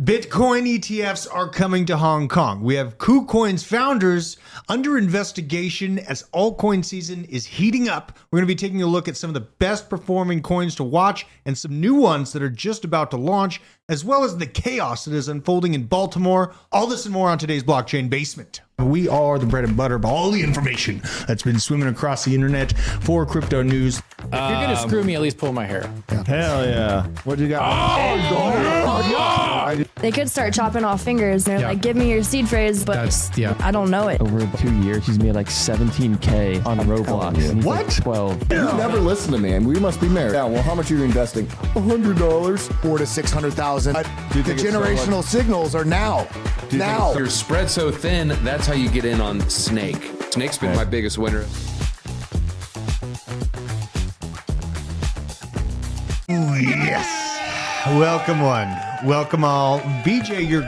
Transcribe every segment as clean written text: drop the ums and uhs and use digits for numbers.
Bitcoin ETFs are coming to Hong Kong. We have KuCoin's founders under investigation as altcoin season is heating up. We're going to be taking a look at some of the best performing coins to watch and some new ones that are just about to launch, as well as the chaos that is unfolding in Baltimore. All this and more on today's Blockchain Basement. We are the bread and butter of all the information that's been swimming across the internet for crypto news. If you're gonna screw me, at least pull my hair. Hell yeah. What do you got? They could start chopping off fingers. They're like, give me your seed phrase, but I don't know it. Over 2 years, he's made like 17K on Roblox. And he's What? Like 12. You never listen to me, and we must be married. Yeah, well, how much are you investing? $100. $400,000 to $600,000. The generational signals are now. Now. You're spread so thin, that's how you get in on Snake. Snake's been my biggest winner. Ooh, yes. Welcome one. Welcome all. BJ, your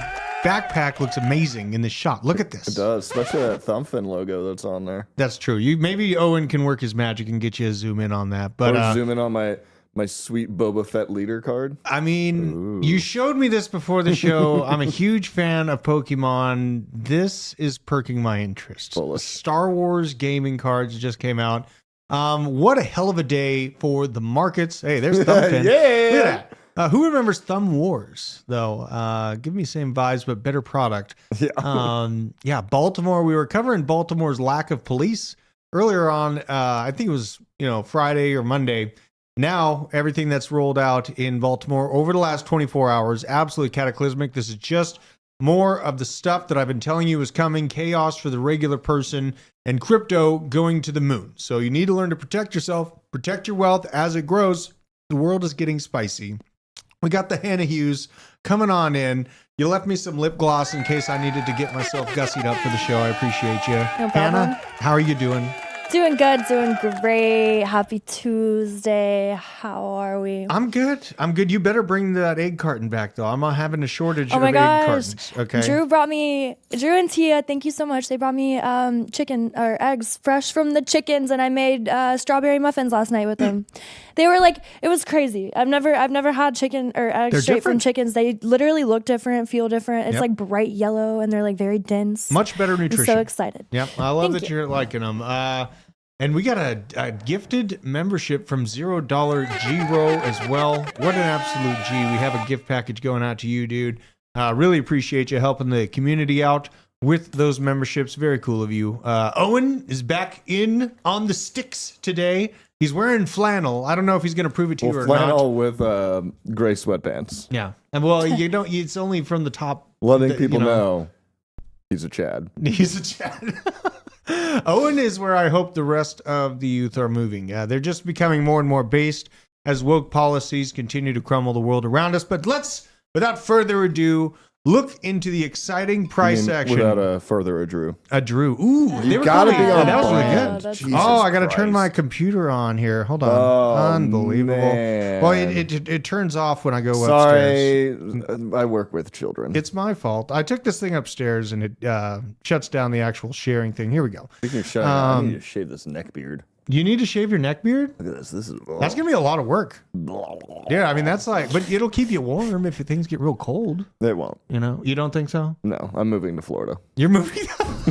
backpack looks amazing in this shot. Look at this. It does, especially that Thumbfin logo that's on there. That's true. Maybe Owen can work his magic and get you a zoom in on that. But Or zoom in on my sweet Boba Fett leader card. I mean, you showed me this before the show. I'm a huge fan of Pokemon. This is perking my interest. Bullish. Star Wars gaming cards just came out. What a hell of a day for the markets. Hey, there's Thumbfin. Yeah. Look at that. Who remembers Thumb Wars, though? Give me same vibes, but better product. Yeah. Baltimore. We were covering Baltimore's lack of police earlier on. I think it was, Friday or Monday. Now, everything that's rolled out in Baltimore over the last 24 hours, absolutely cataclysmic. This is just more of the stuff that I've been telling you is coming. Chaos for the regular person and crypto going to the moon. So you need to learn to protect yourself, protect your wealth as it grows. The world is getting spicy. We got the Hannah Hughes coming on in. You left me some lip gloss in case I needed to get myself gussied up for the show. I appreciate you. No problem. Hannah, how are you doing? Doing good, doing great. Happy Tuesday. How are we? I'm good. You better bring that egg carton back, though. I'm having a shortage Oh of my egg gosh. cartons. Okay. Drew and Tia, thank you so much. They brought me chicken or eggs fresh from the chickens, and I made strawberry muffins last night with them. They were like, it was crazy. I've never had chicken or eggs They're straight different. from chickens. They literally look different, feel different. It's like bright yellow, and they're like very dense. Much better nutrition. I'm so excited. Yep. I love Thank that you. you're liking them. And we got a gifted membership from $0 G-Row as well. What an absolute G. We have a gift package going out to you, dude. Really appreciate you helping the community out with those memberships. Very cool of you. Owen is back in on the sticks today. He's wearing flannel. I don't know if he's going to prove it to you or flannel not. with gray sweatpants. Yeah. And well, you don't. It's only from the top. Letting people know he's a Chad. He's a Chad. Owen is where I hope the rest of the youth are moving. They're just becoming more and more based as woke policies continue to crumble the world around us. But let's, without further ado, look into the exciting price action. Without further ado. Drew. Ooh, they were gotta coming. be on That was really brand. good. That's Jesus I got to turn Christ. my computer on here. Hold on. Oh, Unbelievable. man. Well, it turns off when I go upstairs. Sorry, I work with children. It's my fault. I took this thing upstairs and it shuts down the actual sharing thing. Here we go. Speaking of shutting up, I need to shave this neck beard. You need to shave your neck beard? Look at this. This is That's going to be a lot of work. Yeah, I mean, that's like, but it'll keep you warm if things get real cold. It won't. You know, you don't think so? No, I'm moving to Florida. You're moving.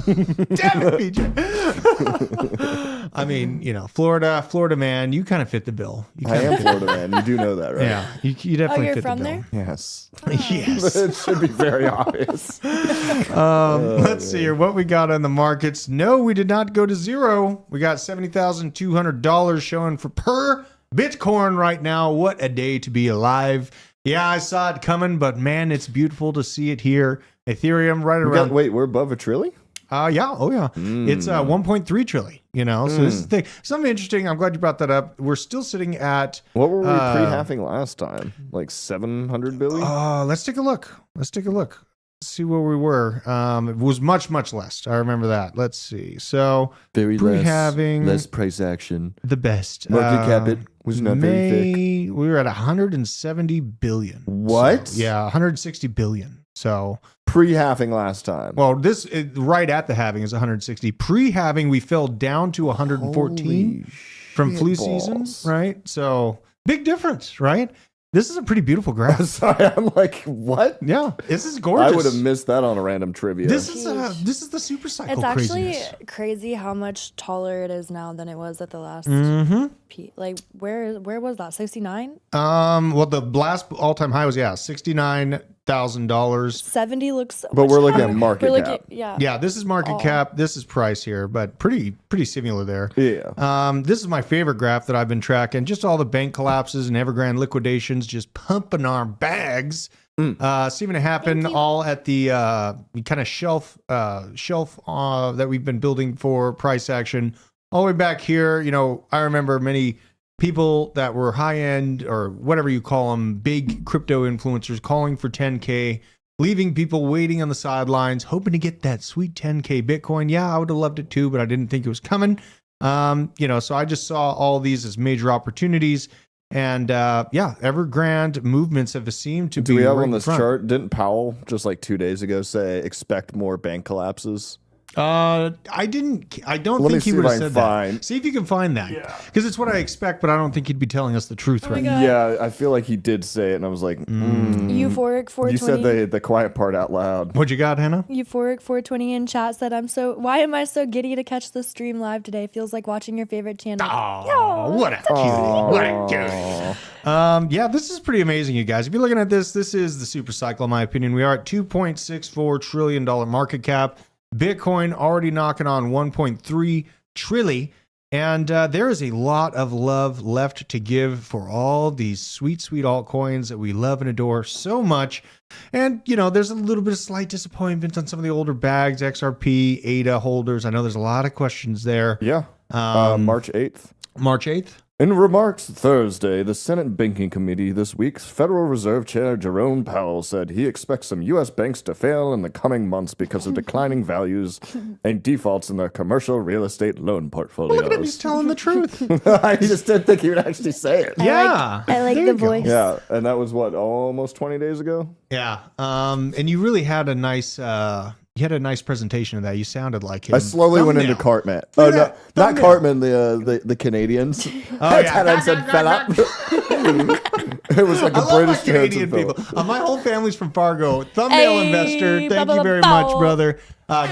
Damn it, BJ. I mean, Florida man, you kind of fit the bill. I am Florida man. You do know that, right? Yeah, you definitely you're fit from the bill. there? Yes. Yes. It should be very obvious. Let's see here what we got on the markets. No, we did not go to zero. We got $70,200 showing for per Bitcoin right now. What a day to be alive. Yeah, I saw it coming, but man, it's beautiful to see it here. Ethereum right around. Wait, we're above a trillion? Yeah. Oh, yeah. It's 1.3 trillion, so this is the thing. Something interesting. I'm glad you brought that up. We're still sitting at. What were we pre-halving last time? Like 700 billion? Let's take a look. See where we were. It was much, much less. I remember that. Let's see. So Very pre-halving, less price action. the best. Market cap it was not very thick. We were at 170 billion. What? So, yeah, 160 billion. So Pre-halving last time. well, right at the halving is 160. Pre-halving, we fell down to 114 from flu season, right? So big difference, right? This is a pretty beautiful graph. Sorry, I'm like, what? Yeah, this is gorgeous. I would have missed that on a random trivia. This is the super cycle. It's actually craziness. crazy how much taller it is now than it was at the last peak. Like where was that? 69? Well, the last all-time high was $69,000. 70 looks so But much we're looking higher. at market We're cap. looking- yeah. Yeah, this is market cap. This is price here, but pretty similar there. Yeah. This is my favorite graph that I've been tracking. Just all the bank collapses and Evergrande liquidations, just pumping our bags. Seeming to happen all at the kind of shelf that we've been building for price action. All the way back here, I remember many people that were high end or whatever you call them, big crypto influencers calling for 10K, leaving people waiting on the sidelines, hoping to get that sweet 10K Bitcoin. Yeah, I would have loved it too, but I didn't think it was coming. So I just saw all these as major opportunities. And Evergrande movements have seemed to be. Do we have right on this in front. chart? Didn't Powell just like 2 days ago say expect more bank collapses? I don't think he would have said that. See if you can find that. Because it's what I expect, but I don't think he'd be telling us the truth right now. Yeah, I feel like he did say it, and I was like, Euphoric 420. You said the quiet part out loud. What you got, Hannah? Euphoric 420 in chat said, why am I so giddy to catch the stream live today? Feels like watching your favorite channel. Oh, what a cutie. What a cutie. This is pretty amazing, you guys. If you're looking at this is the super cycle, in my opinion. We are at $2.64 trillion market cap. Bitcoin already knocking on 1.3 trillion. And there is a lot of love left to give for all these sweet, sweet altcoins that we love and adore so much. And, there's a little bit of slight disappointment on some of the older bags, XRP, ADA holders. I know there's a lot of questions there. Yeah. March 8th. March 8th? In remarks Thursday, the Senate Banking Committee this week's Federal Reserve Chair Jerome Powell said he expects some U.S. banks to fail in the coming months because of declining values and defaults in their commercial real estate loan portfolios. Look at him, he's telling the truth. I just didn't think he would actually say it. Yeah. I like There the you go. voice. Yeah, and that was what, almost 20 days ago? Yeah. And you really had a nice presentation of that. You sounded like him. I slowly went into Thumbnail. Cartman. Oh, at no, that not thumbnail. Cartman, the Canadians. Oh, yeah. And I said, fella. It was like I a love my British Canadian Hanson people. film. My whole family's from Fargo. Thumbnail Hey, investor. Thank blah, you blah, very blah. much, brother.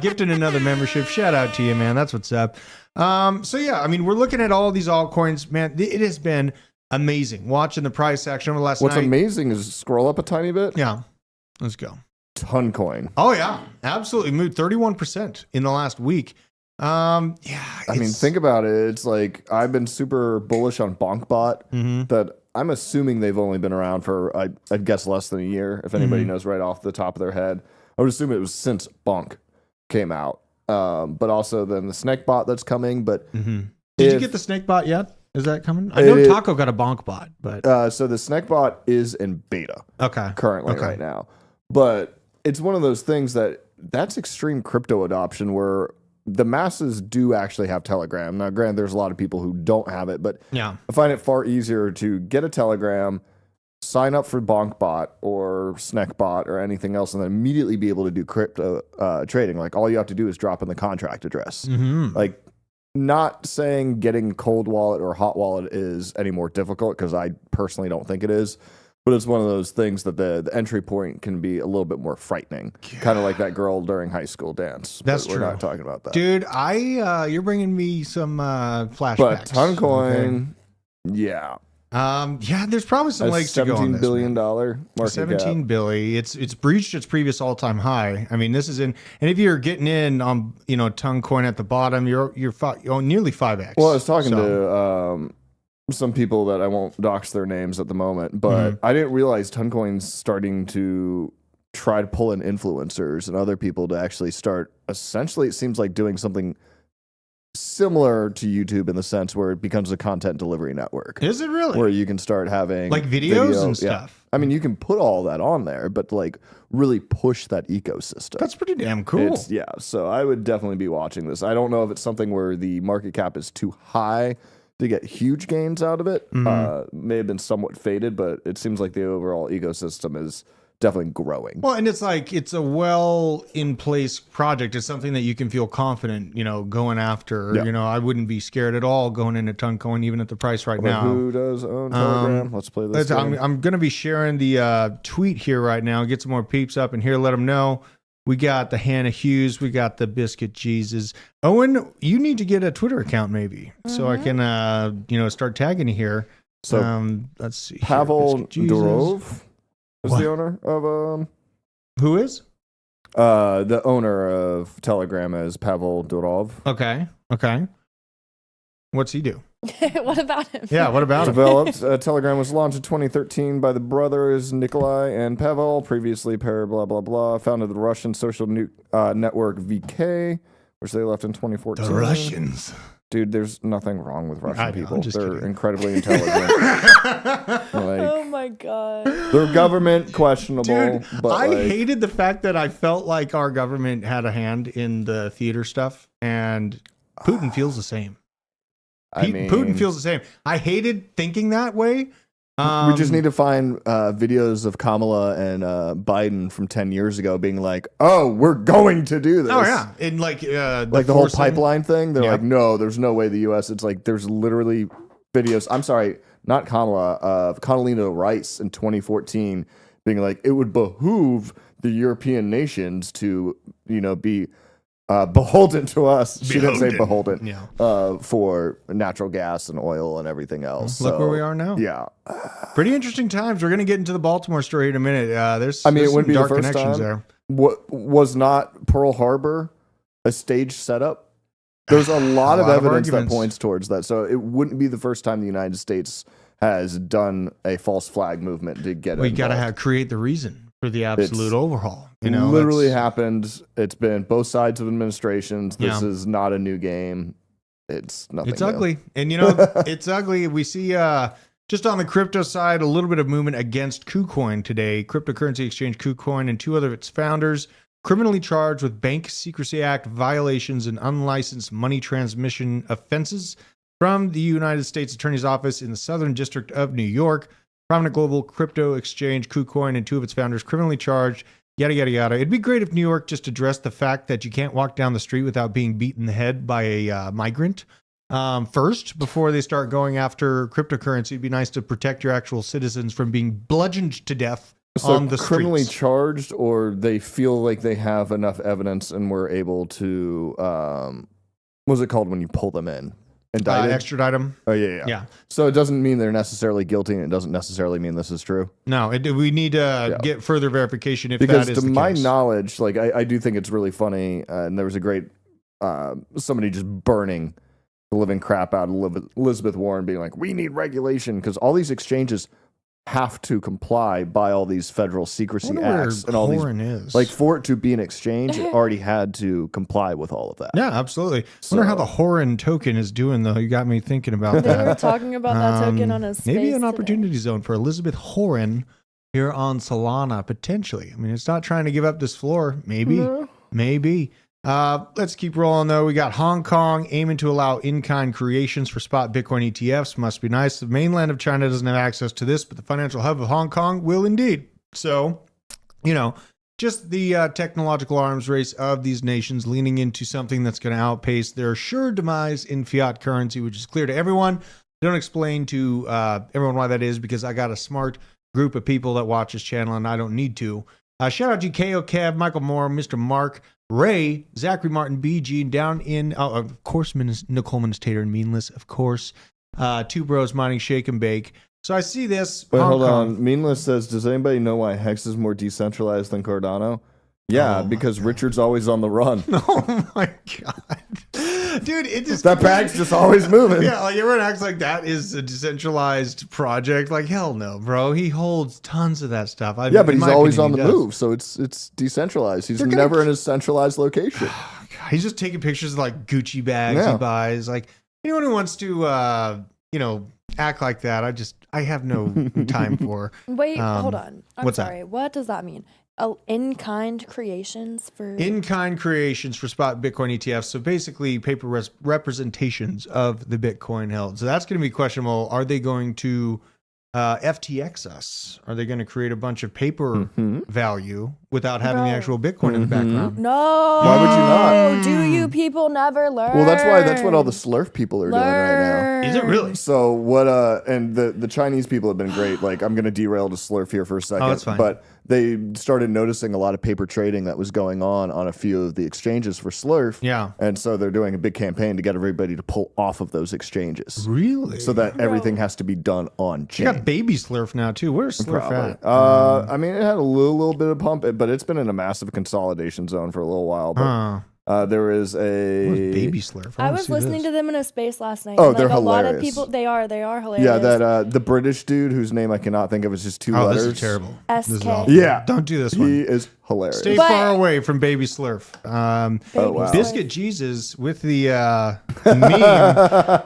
Gifted another membership. Shout out to you, man. That's what's up. So yeah, I mean, we're looking at all these altcoins, man. It has been amazing watching the price action over the last What's night. amazing is scroll up a tiny bit. Yeah. Let's go. Toncoin. Oh yeah, absolutely. Moved 31% in the last week. Yeah. I mean, think about it. It's like I've been super bullish on BonkBot. Mhm. That I'm assuming they've only been around for I'd guess less than a year. If anybody knows right off the top of their head, I would assume it was since Bonk came out. But also then the Snakebot that's coming. But Did you if- get the snake bot yet? Is that coming? I know It- Taco got a bonk bot, but so the Snakebot is in beta okay. currently Okay. right now. But it's one of those things that's extreme crypto adoption where the masses do actually have Telegram. Now, granted, there's a lot of people who don't have it, but Yeah. I find it far easier to get a Telegram, sign up for BonkBot or Snakebot or anything else, and then immediately be able to do crypto trading. Like all you have to do is drop in the contract address. Mm-hmm. Like, not saying getting cold wallet or hot wallet is any more difficult because I personally don't think it is. But it's one of those things that the entry point can be a little bit more frightening, kind of like that girl during high school dance. That's But we're true. not talking about that. Dude, you're bringing me some flashbacks. But Toncoin, yeah, yeah, there's probably some legs to go on $17 this. billion man. market 17 cap. billion. It's breached its previous all-time high. I mean, this is in, and if you're getting in on Toncoin at the bottom, you're nearly 5x. Well, I was talking to some people that I won't dox their names at the moment, but I didn't realize Toncoin's starting to try to pull in influencers and other people to actually start. Essentially, it seems like doing something similar to YouTube in the sense where it becomes a content delivery network. Is it really? Where you can start having Like videos and yeah. stuff? I mean, you can put all that on there, but like really push that ecosystem. That's pretty damn cool. Yeah, so I would definitely be watching this. I don't know if it's something where the market cap is too high to get huge gains out of it. May have been somewhat faded, but it seems like the overall ecosystem is definitely growing. Well, and it's like it's a well in place project. It's something that you can feel confident, going after. Yeah. I wouldn't be scared at all going into Toncoin, even at the price right But now. who does own Telegram? Let's play this game. I'm going to be sharing the tweet here right now. Get some more peeps up in here. Let them know. We got the Hannah Hughes. We got the Biscuit Jesus. Owen, you need to get a Twitter account maybe so I can, start tagging you here. So let's see. here. Pavel Biscuit Jesus. Durov is the owner of Who is? the owner of Telegram is Pavel Durov. Okay. What's he do? What about him? Yeah, what about him? Developed Telegram was launched in 2013 by the brothers Nikolai and Pavel, previously blah blah blah. Founded the Russian social network VK, which they left in 2014. The Russians. Dude, there's nothing wrong with Russian I know, people. I'm just They're kidding. incredibly intelligent. Oh my god. Their government questionable, Dude, but I like, hated the fact that I felt like our government had a hand in the theater stuff, and Putin feels the same. Putin feels the same. I hated thinking that way. We just need to find videos of Kamala and Biden from 10 years ago being like, oh, we're going to do this. Oh yeah, and like the whole forcing- pipeline thing. They're Yeah. like, no, there's no way the U.S. It's like, there's literally videos. I'm sorry, not Kamala, of Condoleezza Rice in 2014 being like, it would behoove the European nations to, be beholden to us. She didn't say beholden. Yeah. For natural gas and oil and everything else. Look So, where we are now. Yeah. Pretty interesting times. We're gonna get into the Baltimore story in a minute. There's It some wouldn't be the dark first connections time. there. What was not Pearl Harbor a stage setup? There's a lot of lot of evidence that arguments. points towards that. So it wouldn't be the first time the United States has done a false flag movement to get We gotta involved. create the reason for the absolute It's overhaul. literally that's- happened. It's been both sides of administrations. This Yeah. is not a new game. it's nothing. It's new. ugly. And it's ugly. We see just on the crypto side, a little bit of movement against KuCoin today. Cryptocurrency exchange KuCoin and 2 other of its founders criminally charged with Bank Secrecy Act violations and unlicensed money transmission offenses from the United States Attorney's Office in the Southern District of New York. Prominent global crypto exchange KuCoin and 2 of its founders criminally charged. Yada, yada, yada. It'd be great if New York just addressed the fact that you can't walk down the street without being beat in the head by a migrant first before they start going after cryptocurrency. It'd be nice to protect your actual citizens from being bludgeoned to death on the criminally streets. charged, or they feel like they have enough evidence and were able to, what's it called when you pull them in? Indicted? Extradite them. Oh, yeah. So it doesn't mean they're necessarily guilty, and it doesn't necessarily mean this is true. No, we need to get further verification if Because that is to the my case. knowledge, like I do think it's really funny, and there was a great somebody just burning the living crap out of Elizabeth Warren, being like, "We need regulation," because all these exchanges have to comply by all these federal secrecy acts and all these. Is. Like for it to be an exchange, it already had to comply with all of that. Yeah, absolutely. Wonder how the Horan token is doing, though. You got me thinking about They that. were talking about that token on a space Maybe an today. opportunity zone for Elizabeth Horan here on Solana, potentially. I mean, it's not trying to give up this floor. Maybe. Let's keep rolling, though. We got Hong Kong aiming to allow in-kind creations for spot Bitcoin ETFs. Must be nice. The mainland of China doesn't have access to this, but the financial hub of Hong Kong will indeed. So, just the technological arms race of these nations leaning into something that's going to outpace their sure demise in fiat currency, which is clear to everyone. Don't explain to everyone why that is, because I got a smart group of people that watch this channel and I don't need to. Shout out to KO Kev, Michael Moore, Mr. Mark, Ray, Zachary Martin, BG, down in, of course, Nicole Ministator and Meanless, of course. 2 bros mining Shake and Bake. So I see this. But Hong hold Kong. on. Meanless says, does anybody know why Hex is more decentralized than Cardano? Yeah, because Richard's always on the run. Oh my God. Dude, it just. That bag's just always moving. Yeah, like everyone acts like that is a decentralized project. Like, hell no, bro. He holds tons of that stuff. Yeah, but in he's my always opinion, on the he does. move, so it's decentralized. He's They're gonna never in a centralized location. He's just taking pictures of like Gucci bags Yeah. he buys. Like anyone who wants to, act like that, I have no time for. Wait, hold on. I'm what's that? sorry. What does that mean? In-kind creations for In-kind creations for spot Bitcoin ETFs. So basically paper representations of the Bitcoin held. So that's going to be questionable. Are they going to FTX us? Are they going to create a bunch of paper value without having the No. actual Bitcoin in the background? No. Why would you not? Do you people never learn? Well, that's what all the Slurf people are doing right now. Is it really? So what? And the Chinese people have been great. Like I'm going to derail to Slurf here for a second. that's fine. But they started noticing a lot of paper trading that was going on a few of the exchanges for Slurf. Yeah. And so they're doing a big campaign to get everybody to pull off of those exchanges. Really? So that everything has to be done on You chain. got baby Slurf now too. Where's Slurf Probably. at? I mean, it had a little bit of pump, but it's been in a massive consolidation zone for a little while. But there is Where's a baby Slurf? I was listening to them in a space last night. Oh, and, they're a lot of hilarious. people. They are hilarious. Yeah, that the British dude whose name I cannot think of is just 2 Oh, letters. this is terrible. This is SK. awful. Yeah. Don't do this one. He is hilarious. Stay But- far away from Baby Slurf. Oh, wow. Biscuit Jesus with the meme.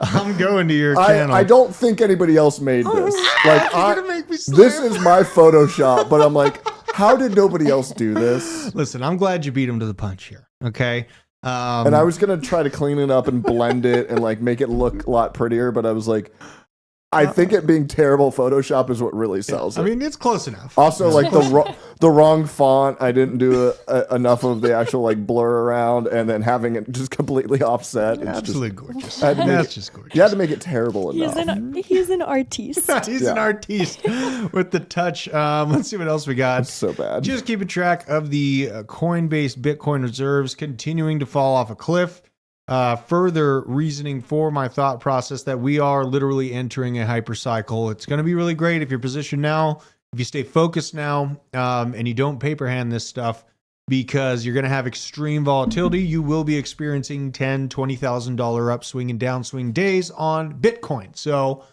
I'm going to your channel. I don't think anybody else made this. Like You're gonna make me this slurp. is my Photoshop, but I'm like, how did nobody else do this? Listen, I'm glad you beat him to the punch here. Okay. And I was gonna try to clean it up and blend it and like make it look a lot prettier, but I was like, I think it being terrible Photoshop is what really sells it. I mean, it's close enough. Also, like the wrong font. I didn't do enough of the actual like blur around, and then having it just completely offset. It's Absolutely gorgeous. had to make That's it- just gorgeous. You had to make it terrible He's enough. he's an artiste. He's an artiste with the touch. Let's see what else we got. It's so bad. Just keeping track of the Coinbase Bitcoin reserves continuing to fall off a cliff. Further reasoning for my thought process that we are literally entering a hypercycle. It's going to be really great if you're positioned now, if you stay focused now, and you don't paper hand this stuff, because you're going to have extreme volatility. You will be experiencing $10,000, $20,000 upswing and downswing days on Bitcoin. So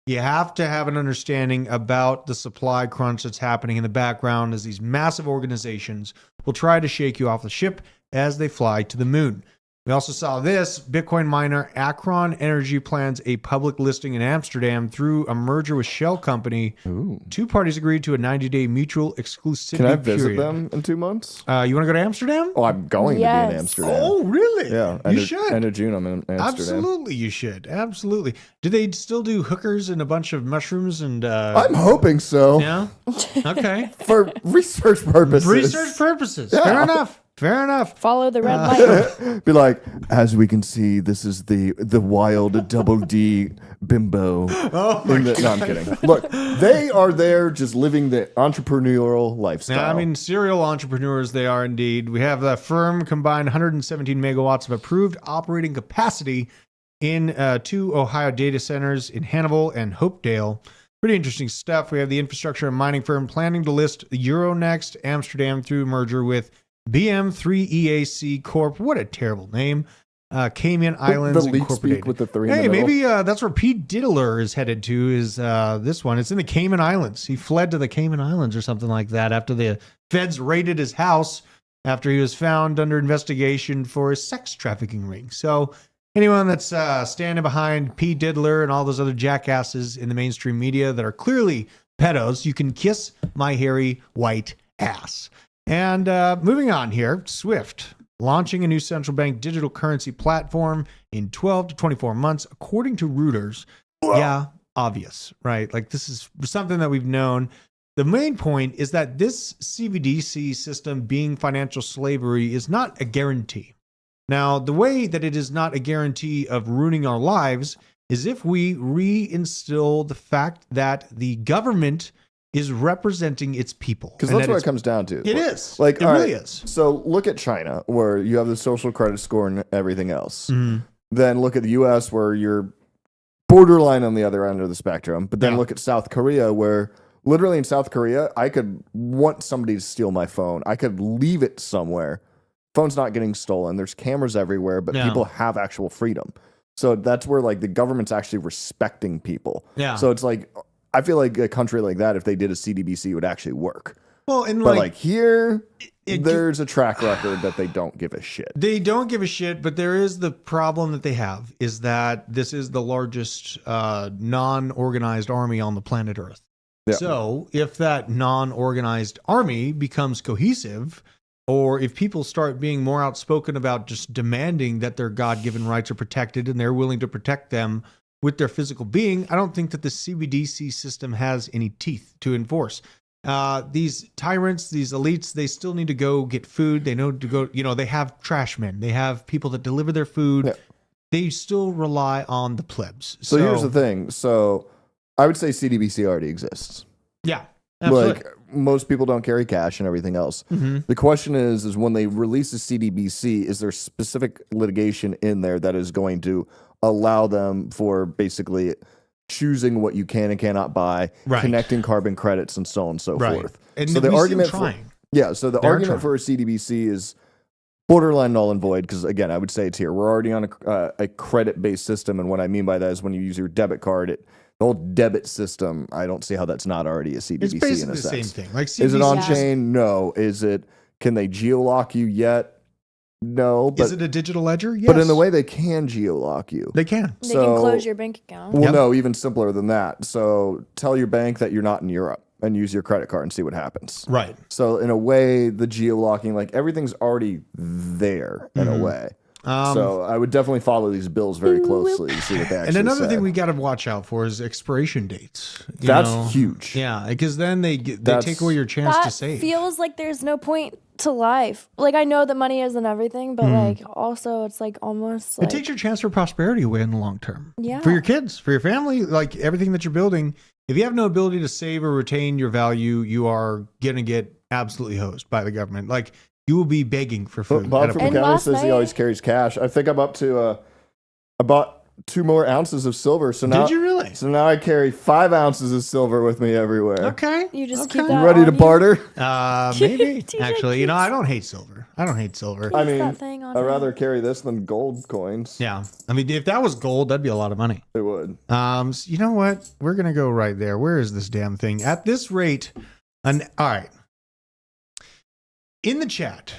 you have to have an understanding about the supply crunch that's happening in the background as these massive organizations will try to shake you off the ship as they fly to the moon. We also saw this. Bitcoin miner Akron Energy plans a public listing in Amsterdam through a merger with Shell Company. Ooh. Two parties agreed to a 90-day mutual exclusivity Can I visit period. them in 2 months? You want to go to Amsterdam? Oh, I'm going to be Yes. in Amsterdam. Oh, really? Yeah. You should. End of June, I'm in Amsterdam. Absolutely, you should. Absolutely. Do they still do hookers and a bunch of mushrooms and? I'm hoping so. Yeah. Okay. For research purposes. Research purposes. Yeah. Fair enough. Fair enough. Follow the red light. Be like, as we can see, this is the wild double D bimbo. Oh my God. No, I'm kidding. Look, they are there just living the entrepreneurial lifestyle. Yeah, I mean, serial entrepreneurs they are indeed. We have the firm combined 117 megawatts of approved operating capacity in 2 Ohio data centers in Hannibal and Hopedale. Pretty interesting stuff. We have the infrastructure and mining firm planning to list Euronext Amsterdam through merger with BM3EAC Corp. What a terrible name. Cayman Islands the leak Incorporated. speak with the 3 in Hey, the middle. maybe that's where Pete Diddler is headed to. Is this one? It's in the Cayman Islands. He fled to the Cayman Islands or something like that after the feds raided his house after he was found under investigation for a sex trafficking ring. So anyone that's standing behind Pete Diddler and all those other jackasses in the mainstream media that are clearly pedos, you can kiss my hairy white ass. And moving on here, SWIFT launching a new central bank digital currency platform in 12 to 24 months, according to Reuters. Yeah, obvious, right? Like this is something that we've known. The main point is that this CBDC system being financial slavery is not a guarantee. Now, the way that it is not a guarantee of ruining our lives is if we reinstill the fact that the government is representing its people. Because that's what it comes down to. It is. Like, It all really right, is. So look at China, where you have the social credit score and everything else. Mhm. Then look at the US, where you're borderline on the other end of the spectrum. But then Yeah. look at South Korea, where literally in South Korea, I could want somebody to steal my phone. I could leave it somewhere. Phone's not getting stolen. There's cameras everywhere, but Yeah. people have actual freedom. So that's where like the government's actually respecting people. Yeah. So it's like, I feel like a country like that, if they did a CDBC, would actually work. Well, and But like here, it- there's a track record that they don't give a shit. they don't give a shit, but there is the problem that they have is that this is the largest non-organized army on the planet Earth. Yeah. So if that non-organized army becomes cohesive, or if people start being more outspoken about just demanding that their God-given rights are protected and they're willing to protect them with their physical being, I don't think that the CBDC system has any teeth to enforce. These tyrants, these elites, they still need to go get food. They know to go, they have trash men. They have people that deliver their food. Yeah. They still rely on the plebs. So here's the thing. So I would say CDBC already exists. Yeah, absolutely. Like most people don't carry cash and everything else. Mhm. The question is when they release a CDBC, is there specific litigation in there that is going to allow them for basically choosing what you can and cannot buy, Right. connecting carbon credits, and so on and so Right. forth. And so we the see argument them for trying. so the They are argument trying. for a CDBC is borderline null and void because again, I would say it's here. We're already on a credit based system, and what I mean by that is when you use your debit card, the whole debit system. I don't see how that's not already a CDBC It's basically in a the same sense. thing. Like Is it on Yeah. chain? No. Is it? Can they geolock you yet? No. But Is it a digital ledger? Yes. but in the way they can geolock you. they can. They So- can close your bank account. Well, Yep. no, even simpler than that. So tell your bank that you're not in Europe and use your credit card and see what happens. Right. So in a way, the geolocking, like everything's already there in a way. So I would definitely follow these bills very closely to see what they actually And another say. thing we got to watch out for is expiration dates. You That's know? huge. Yeah, because then they take That's- away your chance to That save. feels like there's no point to life. Like I know that money isn't everything, but like also it's like almost it like takes your chance for prosperity away in the long term. Yeah. For your kids, for your family, like everything that you're building. If you have no ability to save or retain your value, you are going to get absolutely hosed by the government. Like you will be begging for food. Bob at a from point. the And counter last says he night- always carries cash. I think I'm up to I bought 2 more ounces of silver. So now Did you really? So now I carry 5 ounces of silver with me everywhere. Okay. you just okay. keep You that ready to on you. barter? Maybe. TJ Actually, keeps- I don't hate silver. I don't hate silver. I Keeps mean, that thing on I'd him. rather carry this than gold coins. Yeah. I mean, if that was gold, that'd be a lot of money. It would. So you know what? We're gonna go right there. Where is this damn thing? At this rate, all right. In the chat,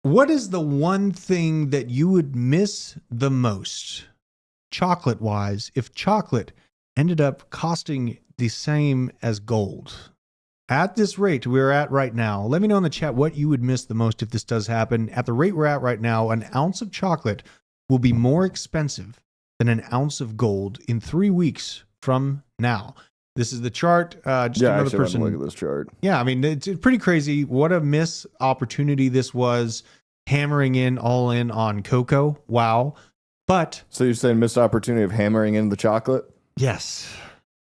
What is the one thing that you would miss the most, chocolate-wise, if chocolate ended up costing the same as gold? At this rate we're at right now, let me know in the chat what you would miss the most if this does happen. At the rate we're at right now, an ounce of chocolate will be more expensive than an ounce of gold in 3 weeks from now. This is the chart. Just another person. Look at this chart. Yeah, I mean, it's pretty crazy. What a missed opportunity this was, hammering in all in on cocoa. Wow. But So you're saying missed opportunity of hammering in the chocolate? yes,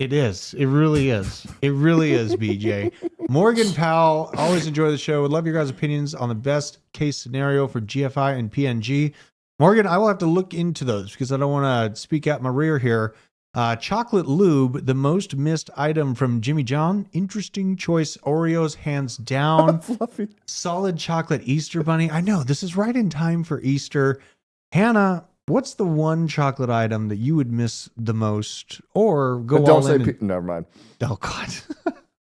it is. It really is. It really is, BJ. Morgan Powell, always enjoy the show. Would love your guys' opinions on the best case scenario for GFI and PNG. Morgan, I will have to look into those because I don't want to speak out my rear here. Chocolate lube, the most missed item from Jimmy John. Interesting choice. Oreos, hands down. Fluffy. Solid chocolate Easter bunny. I know this is right in time for Easter. Hannah, what's the one chocolate item that you would miss the most, or go Don't all say in? never mind. Oh God!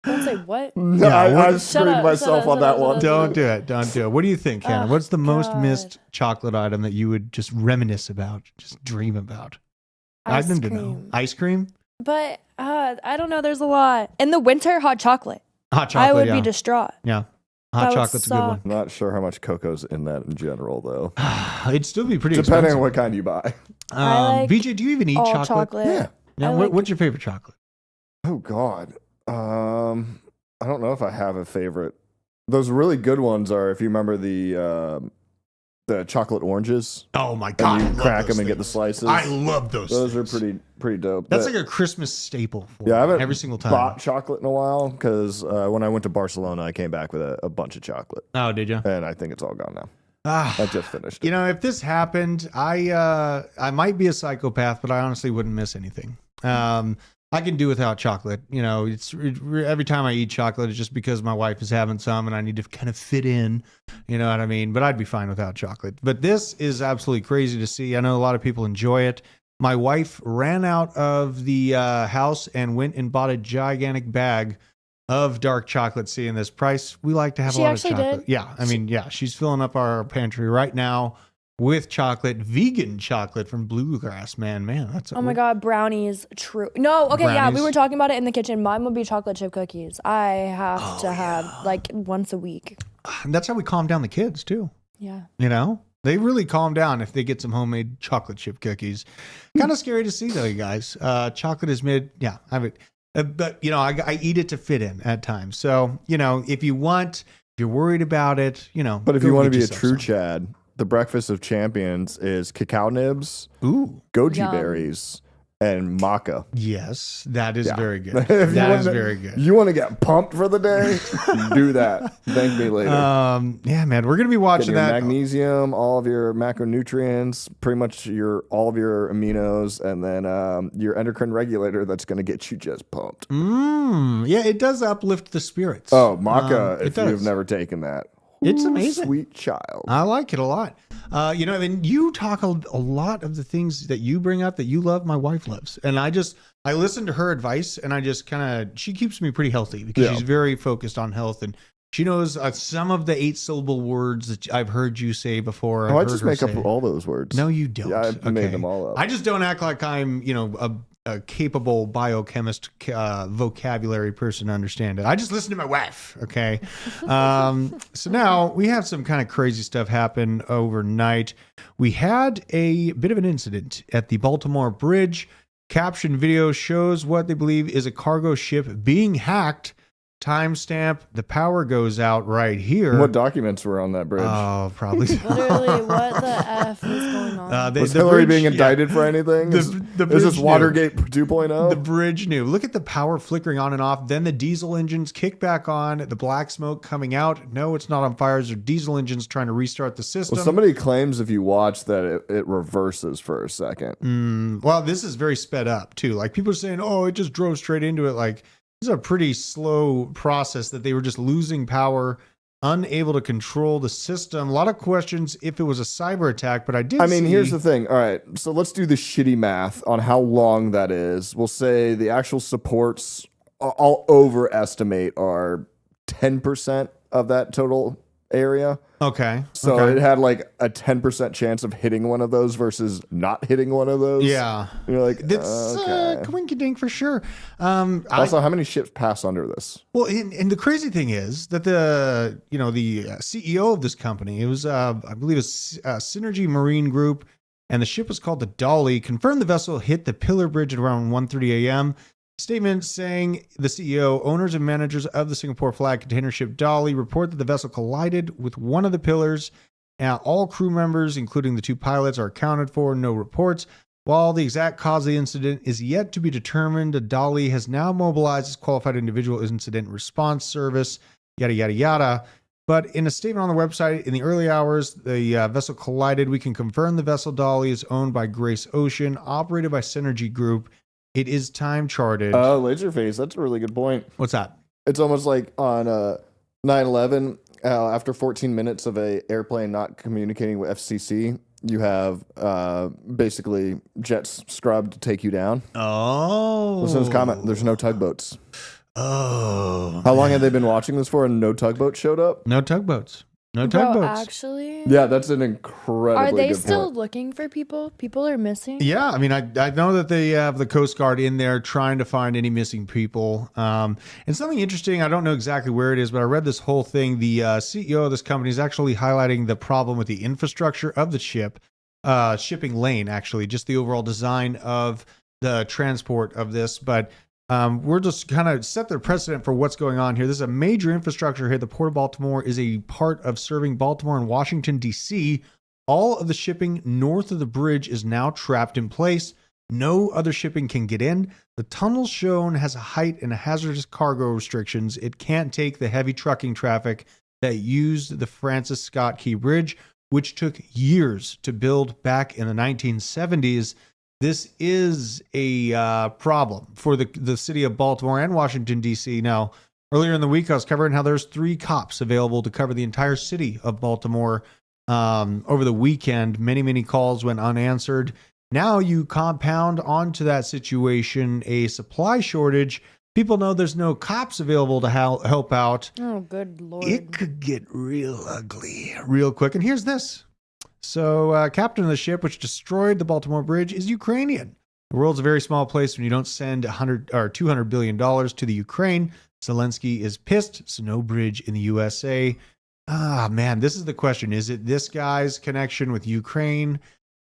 Don't say what. No, Yeah, I Shut screwed up, myself shut on up, that shut one. up. Don't do it. Don't do it. What do you think, Hannah? Oh, What's the most God. missed chocolate item that you would just reminisce about, just dream about? I Ice need to know. cream. Ice cream, But I don't know. There's a lot. In the winter, hot chocolate. hot chocolate. I would yeah. be distraught. yeah. That Hot would chocolate's a good one. suck. Not sure how much cocoa's in that in general, though. It'd still be pretty Depending expensive. on what kind you buy. I like BJ, do you even eat All chocolate? Yeah. Yeah. I like- What's your favorite chocolate? Oh God. I don't know if I have a favorite. Those really good ones are, if you remember the chocolate oranges. Oh my And God! I you love crack those them and get the things. slices. I love those. Those are things. pretty dope. That's But- like a Christmas staple. For yeah, I me, haven't every single time. bought chocolate in a while because when I went to Barcelona, I came back with a bunch of chocolate, Oh, did you? and I think it's all gone now. Ah, I just finished you it. know, if this happened, I might be a psychopath, but I honestly wouldn't miss anything. I can do without chocolate. You know, every time I eat chocolate, it's just because my wife is having some and I need to kind of fit in. You know what I mean? But I'd be fine without chocolate. But this is absolutely crazy to see. I know a lot of people enjoy it. My wife ran out of the house and went and bought a gigantic bag of dark chocolate. Seeing this price, we like to have She a lot of actually chocolate. did? Yeah, I mean, yeah, she's filling up our pantry right now with chocolate, vegan chocolate from Bluegrass. Man, that's Oh my God, brownies. True. No, okay, yeah, we Brownies? were talking about it in the kitchen. Mine would be chocolate chip cookies. I have Oh, to have like once a week. And that's how we calm down the kids too. Yeah. You know, they really calm down if they get some homemade chocolate chip cookies. Kind of scary to see though, you guys. Chocolate is made. Yeah, I mean, but you know, I eat it to fit in at times. So you know, if you're worried about it, you know. But if go you want to get be a yourself true some. Chad, the breakfast of champions is cacao nibs, Ooh, goji Yum. berries, and maca. yes, that is Yeah. very good. If you That want is to- very good. You want to get pumped for the day? Do that. Thank me later. Yeah, man, we're gonna be Get watching your that. magnesium, all of your macronutrients, pretty much all of your aminos, and then your endocrine regulator that's going to get you just pumped. Yeah, it does uplift the spirits. Oh, maca! it If does. you've never taken that, It's Ooh, amazing. sweet child. I like it a lot. You know, and you talk a lot of the things that you bring up that you love, my wife loves. And I listen to her advice and I just she keeps me pretty healthy because Yeah. she's very focused on health and she knows some of the 8-syllable words that I've heard you say before. Oh, I I've just heard her make up say. all those words. No, you don't. Yeah, I made them all up. I just don't act like I'm, you know, a capable biochemist, vocabulary person to understand it. I just listen to my wife. Okay. So now we have some kind of crazy stuff happen overnight. We had a bit of an incident at the Baltimore Bridge. Caption video shows what they believe is a cargo ship being hacked. Timestamp, the power goes out right here. What documents were on that bridge? Oh, probably. Literally, what the F is going on? Was Hillary bridge- being yeah. indicted for anything? The is bridge this knew. Watergate 2.0? The bridge knew. Look at the power flickering on and off. Then the diesel engines kick back on. The black smoke coming out. No, it's not on fire. They're diesel engines trying to restart the system. Well, somebody claims if you watch that it reverses for a second. Well, this is very sped up too. Like people are saying, "Oh, it just drove straight into it." Like this is a pretty slow process that they were just losing power, unable to control the system. A lot of questions if it was a cyber attack, but I did. I mean, see- here's the thing. All right, so let's do the shitty math on how long that is. We'll say the actual supports, I'll overestimate, are 10% of that total area. Okay. So okay. it had like a 10% chance of hitting one of those versus not hitting one of those. Yeah. You're like, That's okay. coinkydink for sure. Also, how many ships pass under this? Well, and the crazy thing is that the CEO of this company, it was I believe a Synergy Marine Group, and the ship was called the Dolly, confirmed the vessel hit the Pillar Bridge at around 1:30 a.m. Statement saying the CEO, owners and managers of the Singapore flag container ship Dolly report that the vessel collided with one of the pillars. All crew members, including the 2 pilots, are accounted for. No reports. While the exact cause of the incident is yet to be determined, the Dolly has now mobilized its qualified individual incident response service, yada, yada, yada. But in a statement on the website, in the early hours, the vessel collided. We can confirm the vessel Dolly is owned by Grace Ocean, operated by Synergy Group. It is time charted. Oh, Laserface. That's a really good point. What's that? It's almost like on 9/11, after 14 minutes of a airplane not communicating with FCC, you have basically jets scrubbed to take you down. Oh. Listen to this comment. There's no tugboats. Oh. How long have they been watching this for and no tugboat showed up? No tugboats. No Bro, tugboats. actually, Yeah, that's an incredibly are they good still point. looking for people? People are missing. Yeah, I mean, I know that they have the Coast Guard in there trying to find any missing people. And something interesting, I don't know exactly where it is, but I read this whole thing. The CEO of this company is actually highlighting the problem with the infrastructure of the shipping lane, actually, just the overall design of the transport of this. But we're just kind of set the precedent for what's going on here. This is a major infrastructure here. The Port of Baltimore is a part of serving Baltimore and Washington, D.C. All of the shipping north of the bridge is now trapped in place. No other shipping can get in. The tunnel shown has a height and hazardous cargo restrictions. It can't take the heavy trucking traffic that used the Francis Scott Key Bridge, which took years to build back in the 1970s. This is a problem for the city of Baltimore and Washington, D.C. Now, earlier in the week, I was covering how there's 3 cops available to cover the entire city of Baltimore. Over the weekend, many calls went unanswered. Now you compound onto that situation a supply shortage. People know there's no cops available to help out. Oh, good Lord. It could get real ugly real quick. And here's this. So, captain of the ship, which destroyed the Baltimore Bridge, is Ukrainian. The world's a very small place when you don't send $200 billion to the Ukraine. Zelensky is pissed, so no bridge in the USA. Ah, man, this is the question. Is it this guy's connection with Ukraine,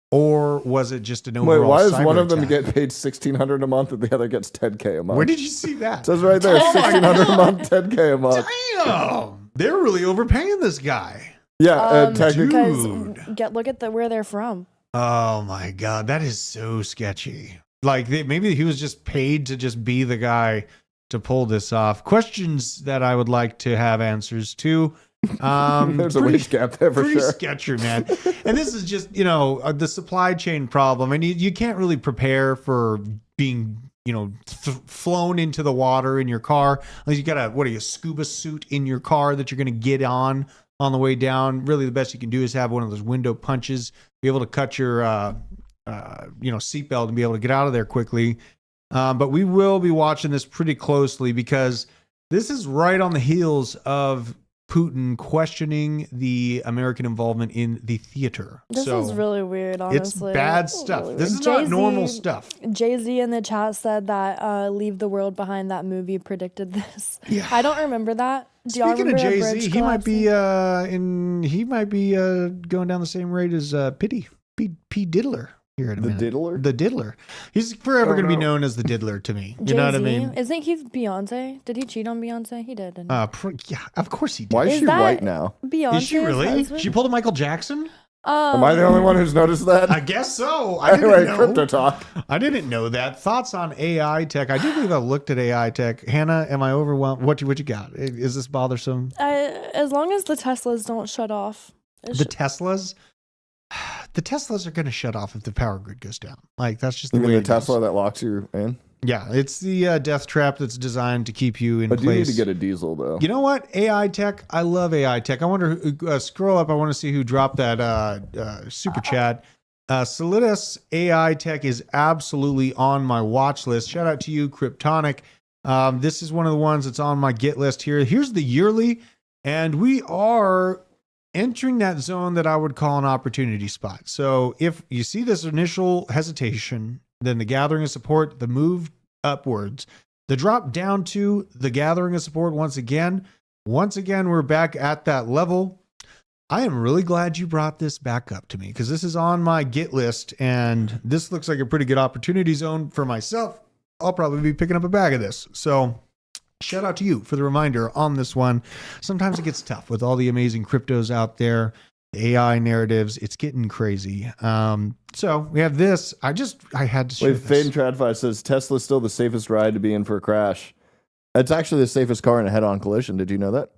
or was it just an overall Wait, why does cyber one of them attack? get paid $1,600 a month and the other gets $10K a month? Where did you see that? It says right there, $1,600 a month, $10K a month. Damn! They're really overpaying this guy. Yeah, technically. Dude. Look at where they're from. Oh my God, that is so sketchy. Like maybe he was just paid to just be the guy to pull this off. Questions that I would like to have answers to. There's a wage gap there for pretty sure. sketchy, man. And this is just, the supply chain problem. And you can't really prepare for being, flown into the water in your car. Unless you got a scuba suit in your car that you're going to get on the way down. Really, the best you can do is have one of those window punches, be able to cut your, seatbelt and be able to get out of there quickly. But we will be watching this pretty closely because this is right on the heels of Putin questioning the American involvement in the theater. This is really weird, honestly. It's bad stuff. Really this weird. is not normal stuff. Jay-Z in the chat said that Leave the World Behind, that movie, predicted this. Yeah. I don't remember that. Do y'all Speaking of remember the Jay-Z, bridge he might be collapsing? going down the same rate as P. Diddler here in a The minute. Diddler? The Diddler. He's forever Oh, going to be no. known as the Diddler to me. You know what I Jay-Z? mean? Isn't he Beyonce? Did he cheat on Beyonce? He did, didn't he? Yeah, of course he did. Why is Is she that- white now? Beyonce's Is she really? husband? She pulled a Michael Jackson? Am I the only one who's noticed that? I guess so. I Anyway, didn't know. crypto talk. I didn't know that. Thoughts on AI tech? I do believe I looked at AI tech. Hannah, am I overwhelmed? What you got? Is this bothersome? As long as the Teslas don't shut off. The Teslas? The Teslas are going to shut off if the power grid goes down. Like, that's just the You way mean the it Tesla is. that locks you in? Yeah, it's the death trap that's designed to keep you in But you need place. to get a diesel, though. You know what? AI tech. I love AI tech. I wonder who, scroll up. I want to see who dropped that super chat. Solidus AI tech is absolutely on my watch list. Shout out to you, Kryptonic. This is one of the ones that's on my get list here. Here's the yearly And we are entering that zone that I would call an opportunity spot. So if you see this initial hesitation, then the gathering of support, the move upwards, the drop down to the gathering of support once again, we're back at that level. I am really glad you brought this back up to me because this is on my get list and this looks like a pretty good opportunity zone for myself. I'll probably be picking up a bag of this. So shout out to you for the reminder on this one. Sometimes it gets tough with all the amazing cryptos out there, the AI narratives. It's getting crazy. So we have this. I had to share Wait, Fade and Tradfi says Tesla's still the safest ride to be in for a crash. It's actually the safest car in a head-on collision. Did you know that?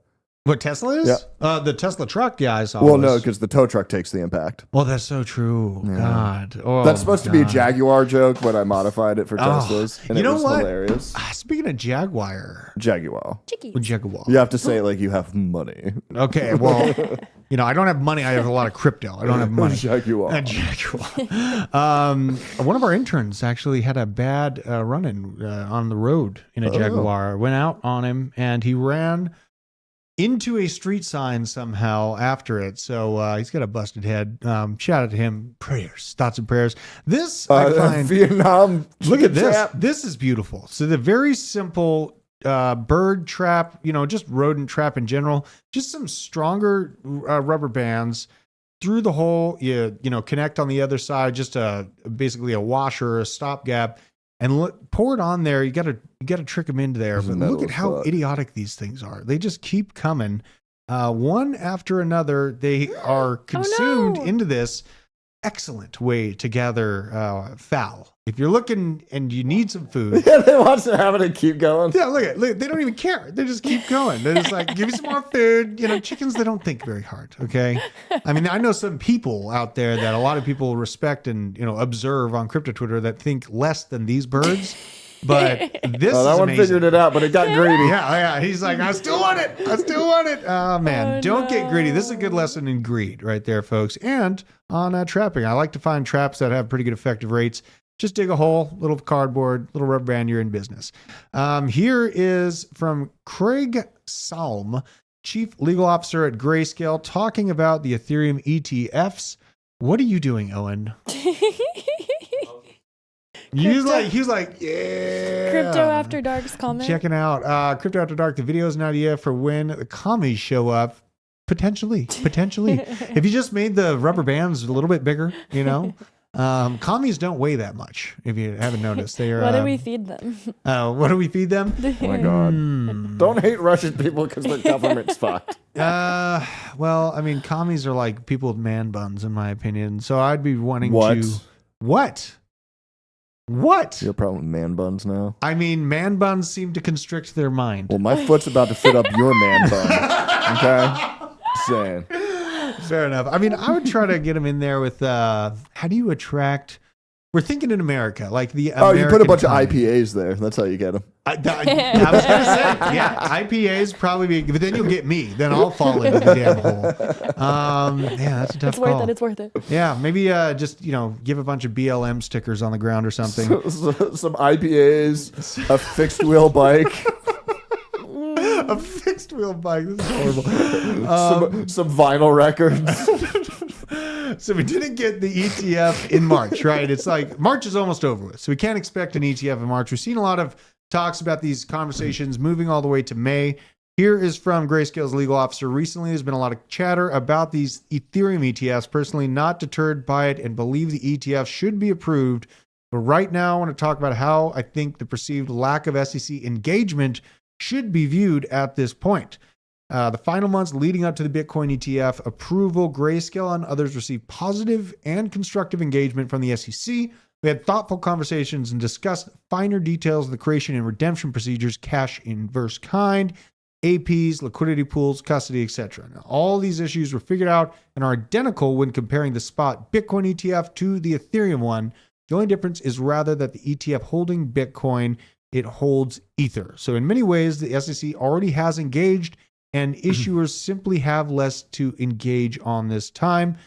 What Tesla is? Yeah. The Tesla truck, yeah, I saw. Well, no, because the tow truck takes the impact. Well, that's so true. Yeah. God. Oh, That's supposed to be a Jaguar joke, but I modified it for Teslas. And you it know was what? hilarious. Speaking of Jaguar. Jaguar. Jaguar. You have to say it like you have money. Okay, well, I don't have money. I have a lot of crypto. I don't have money. Jaguar. A Jaguar. One of our interns actually had a bad run-in on the road in a Jaguar. Went out on him, and he ran into a street sign somehow after it. So he's got a busted head. Shout out to him. Thoughts and prayers. This, I find... Vietnam. Look at this. Trap. This is beautiful. So the very simple bird trap, just rodent trap in general, just some stronger rubber bands through the hole. You connect on the other side, just basically a washer, a stopgap, and pour it on there. You got to trick them into there. But look at how idiotic these things are. They just keep coming, one after another. They are consumed into this excellent way to gather fowl. If you're looking and you need some food, Yeah, they want to have it and keep going. yeah, look, they don't even care. They just keep going. They're just like, give me some more food. Chickens, they don't think very hard. Okay. I mean, I know some people out there that a lot of people respect and, observe on crypto Twitter that think less than these birds. But this is that one amazing. figured it out, but it got greedy. Yeah. He's like, I still want it. Oh, man. Don't get greedy. This is a good lesson in greed right there, folks. And on trapping. I like to find traps that have pretty good effective rates. Just dig a hole, little cardboard, little rubber band, you're in business. Here is from Craig Salm, Chief Legal Officer at Grayscale, talking about the Ethereum ETFs. What are you doing, Owen? He's like, yeah. Crypto After Dark's comment. Checking out Crypto After Dark. The video is an idea for when the commies show up. Potentially. If you just made the rubber bands a little bit bigger, commies don't weigh that much. If you haven't noticed, they are. What do we feed them? What do we feed them? Oh my God. Don't hate Russian people because their government's fucked. Well, I mean, commies are like people with man buns, in my opinion. So I'd be wanting What? to. What? You have a problem with man buns now? I mean, man buns seem to constrict their mind. Well, my foot's about to fit up your man bun. Okay? Saying. Fair enough. I mean, I would try to get them in there with, how do you attract? We're thinking in America, like the American you put a bunch economy. of IPAs there. That's how you get them. I was going to say, yeah, IPAs probably, but then you'll get me. Then I'll fall into the damn hole. Yeah, that's a tough call. It's worth it. Yeah, maybe just, give a bunch of BLM stickers on the ground or something. Some IPAs, a fixed wheel bike. A fixed wheel bike. This is horrible. Some vinyl records. So we didn't get the ETF in March, right? It's like March is almost over with. So we can't expect an ETF in March. We've seen a lot of talks about these conversations moving all the way to May. Here is from Grayscale's legal officer. Recently, there's been a lot of chatter about these Ethereum ETFs. Personally, not deterred by it and believe the ETF should be approved. But right now, I want to talk about how I think the perceived lack of SEC engagement should be viewed at this point. The final months leading up to the Bitcoin ETF approval, Grayscale and others received positive and constructive engagement from the SEC. We had thoughtful conversations and discussed finer details of the creation and redemption procedures, cash inverse kind, APs, liquidity pools, custody, etc. Now, all these issues were figured out and are identical when comparing the spot Bitcoin ETF to the Ethereum one. The only difference is rather that the ETF holding Bitcoin, it holds Ether. So in many ways, the SEC already has engaged and issuers simply have less to engage on this time.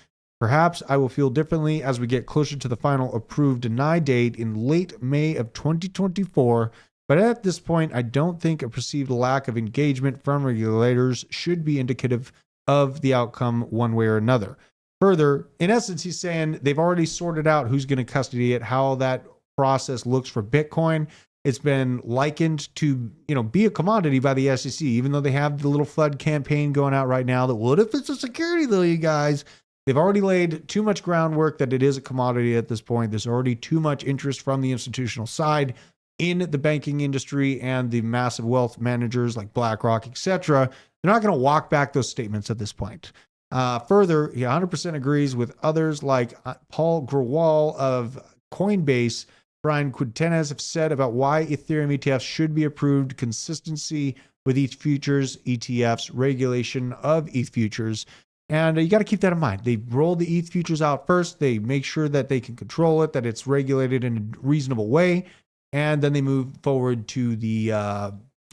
Perhaps I will feel differently as we get closer to the final approved deny date in late May of 2024. But at this point, I don't think a perceived lack of engagement from regulators should be indicative of the outcome one way or another. Further, in essence, he's saying they've already sorted out who's going to custody it, how that process looks for Bitcoin. It's been likened to, be a commodity by the SEC, even though they have the little FUD campaign going out right now that what if it's a security though, you guys? They've already laid too much groundwork that it is a commodity at this point. There's already too much interest from the institutional side in the banking industry and the massive wealth managers like BlackRock, etc. They're not going to walk back those statements at this point. Further, he 100% agrees with others like Paul Grewal of Coinbase, Brian Quintenas have said about why Ethereum ETFs should be approved, consistency with ETH futures, ETFs, regulation of ETH futures. And you got to keep that in mind. They roll the ETH futures out first. They make sure that they can control it, that it's regulated in a reasonable way. And then they move forward to the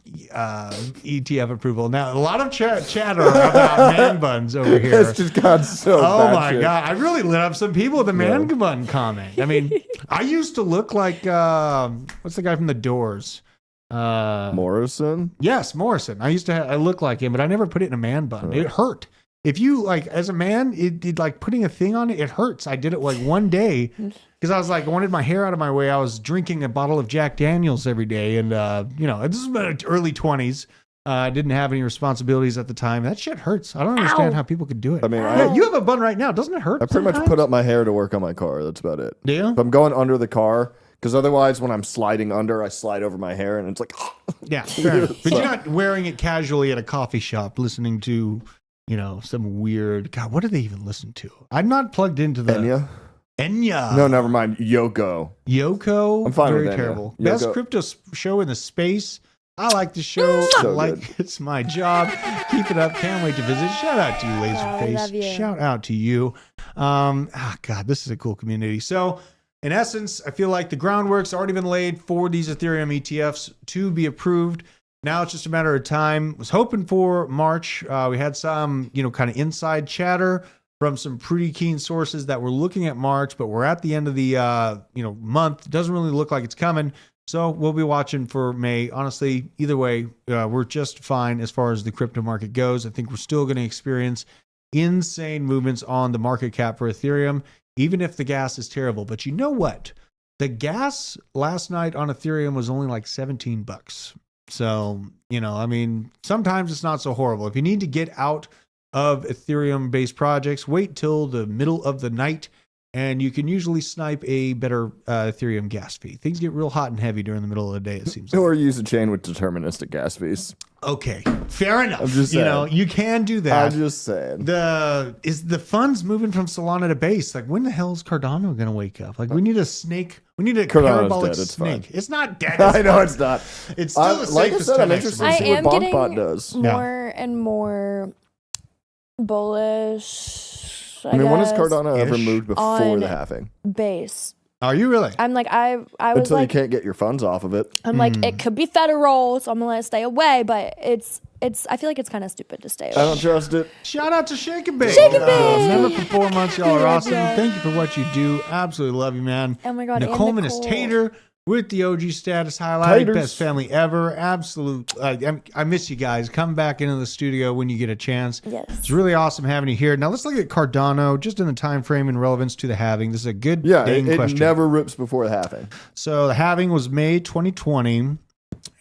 ETF approval. Now, a lot of chatter about man buns over here. It's just got so Oh my shit. God. I really lit up some people with the man bun comment. I mean, I used to look like, what's the guy from The Doors? Morrison? Yes, Morrison. I look like him, but I never put it in a man bun. It hurt. If you as a man, it like putting a thing on it, it hurts. I did it like one day because I was like, I wanted my hair out of my way. I was drinking a bottle of Jack Daniels every day. And, this is my early 20s. I didn't have any responsibilities at the time. That shit hurts. I don't understand how people could do it. I mean, you have a bun right now. Doesn't it hurt? I pretty much put up my hair to work on my car. That's about it. Do you? If I'm going under the car, because otherwise when I'm sliding under, I slide over my hair and it's like, Yeah, fair enough. But you're not wearing it casually at a coffee shop listening to, some weird, God, what do they even listen to? I'm not plugged into the Enya. No, never mind. Yoko. Yoko. I'm fine Very with Enya. terrible. Yoko. Best crypto show in the space. I like the show. So it's my job. Keep it up. Can't wait to visit. Shout out to you, I love you. Laserface. Shout out to you. God, this is a cool community. So, in essence, I feel like the groundwork's already been laid for these Ethereum ETFs to be approved. Now it's just a matter of time. Was hoping for March. We had some, kind of inside chatter from some pretty keen sources that were looking at March, but we're at the end of the, month. It doesn't really look like it's coming. So we'll be watching for May. Honestly, either way, we're just fine as far as the crypto market goes. I think we're still going to experience insane movements on the market cap for Ethereum, even if the gas is terrible. But you know what? The gas last night on Ethereum was only like $17. So, sometimes it's not so horrible. If you need to get out of Ethereum-based projects, wait till the middle of the night, and you can usually snipe a better Ethereum gas fee. Things get real hot and heavy during the middle of the day, it seems like. Or use a chain with deterministic gas fees. Okay, fair enough. I'm just saying. You can do that. I'm just saying. Is the funds moving from Solana to Base? Like, when the hell is Cardano going to wake up? Like, we need a snake. We need a Cardano's parabolic dead. It's snake. fine. It's not dead. I know it's not. It's still the like I safest said, I'm 10x interested to I see what am BonkBot getting does. more and more bullish. I mean, when has guess, Cardano ever Ish. moved before on the halving? Base. Are you really? I'm like, I was Until you like, can't get your funds off of it. I'm like, it could be federal, so I'm gonna let it stay away. But it's. I feel like it's kind of stupid to stay I away. don't trust it. Shout out to Shake and Bake. Shake and Bake. Remember for 4 months, y'all are Love awesome. y'all. Thank you for what you do. Absolutely love you, man. Oh my God, and Nicole Nicole. Tater with the OG status highlight. Taters. Best family ever. Absolute. I miss you guys. Come back into the studio when you get a chance. Yes. It's really awesome having you here. Now let's look at Cardano, just in the time frame and relevance to the halving. This is a good dang it question. never rips before the halving. So the halving was May 2020.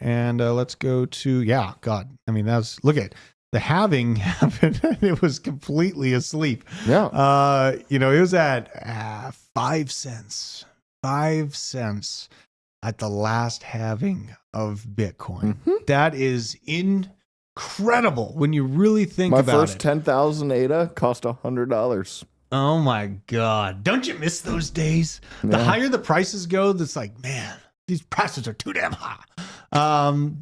And let's go to, look at the halving happened. It was completely asleep. Yeah. It was at 5 cents. 5 cents at the last halving of Bitcoin. Mm-hmm. That is incredible when you really think My about first it. 10,000 ADA cost $100. Oh my God. Don't you miss those days? The higher the prices go, that's like, man, these prices are too damn high.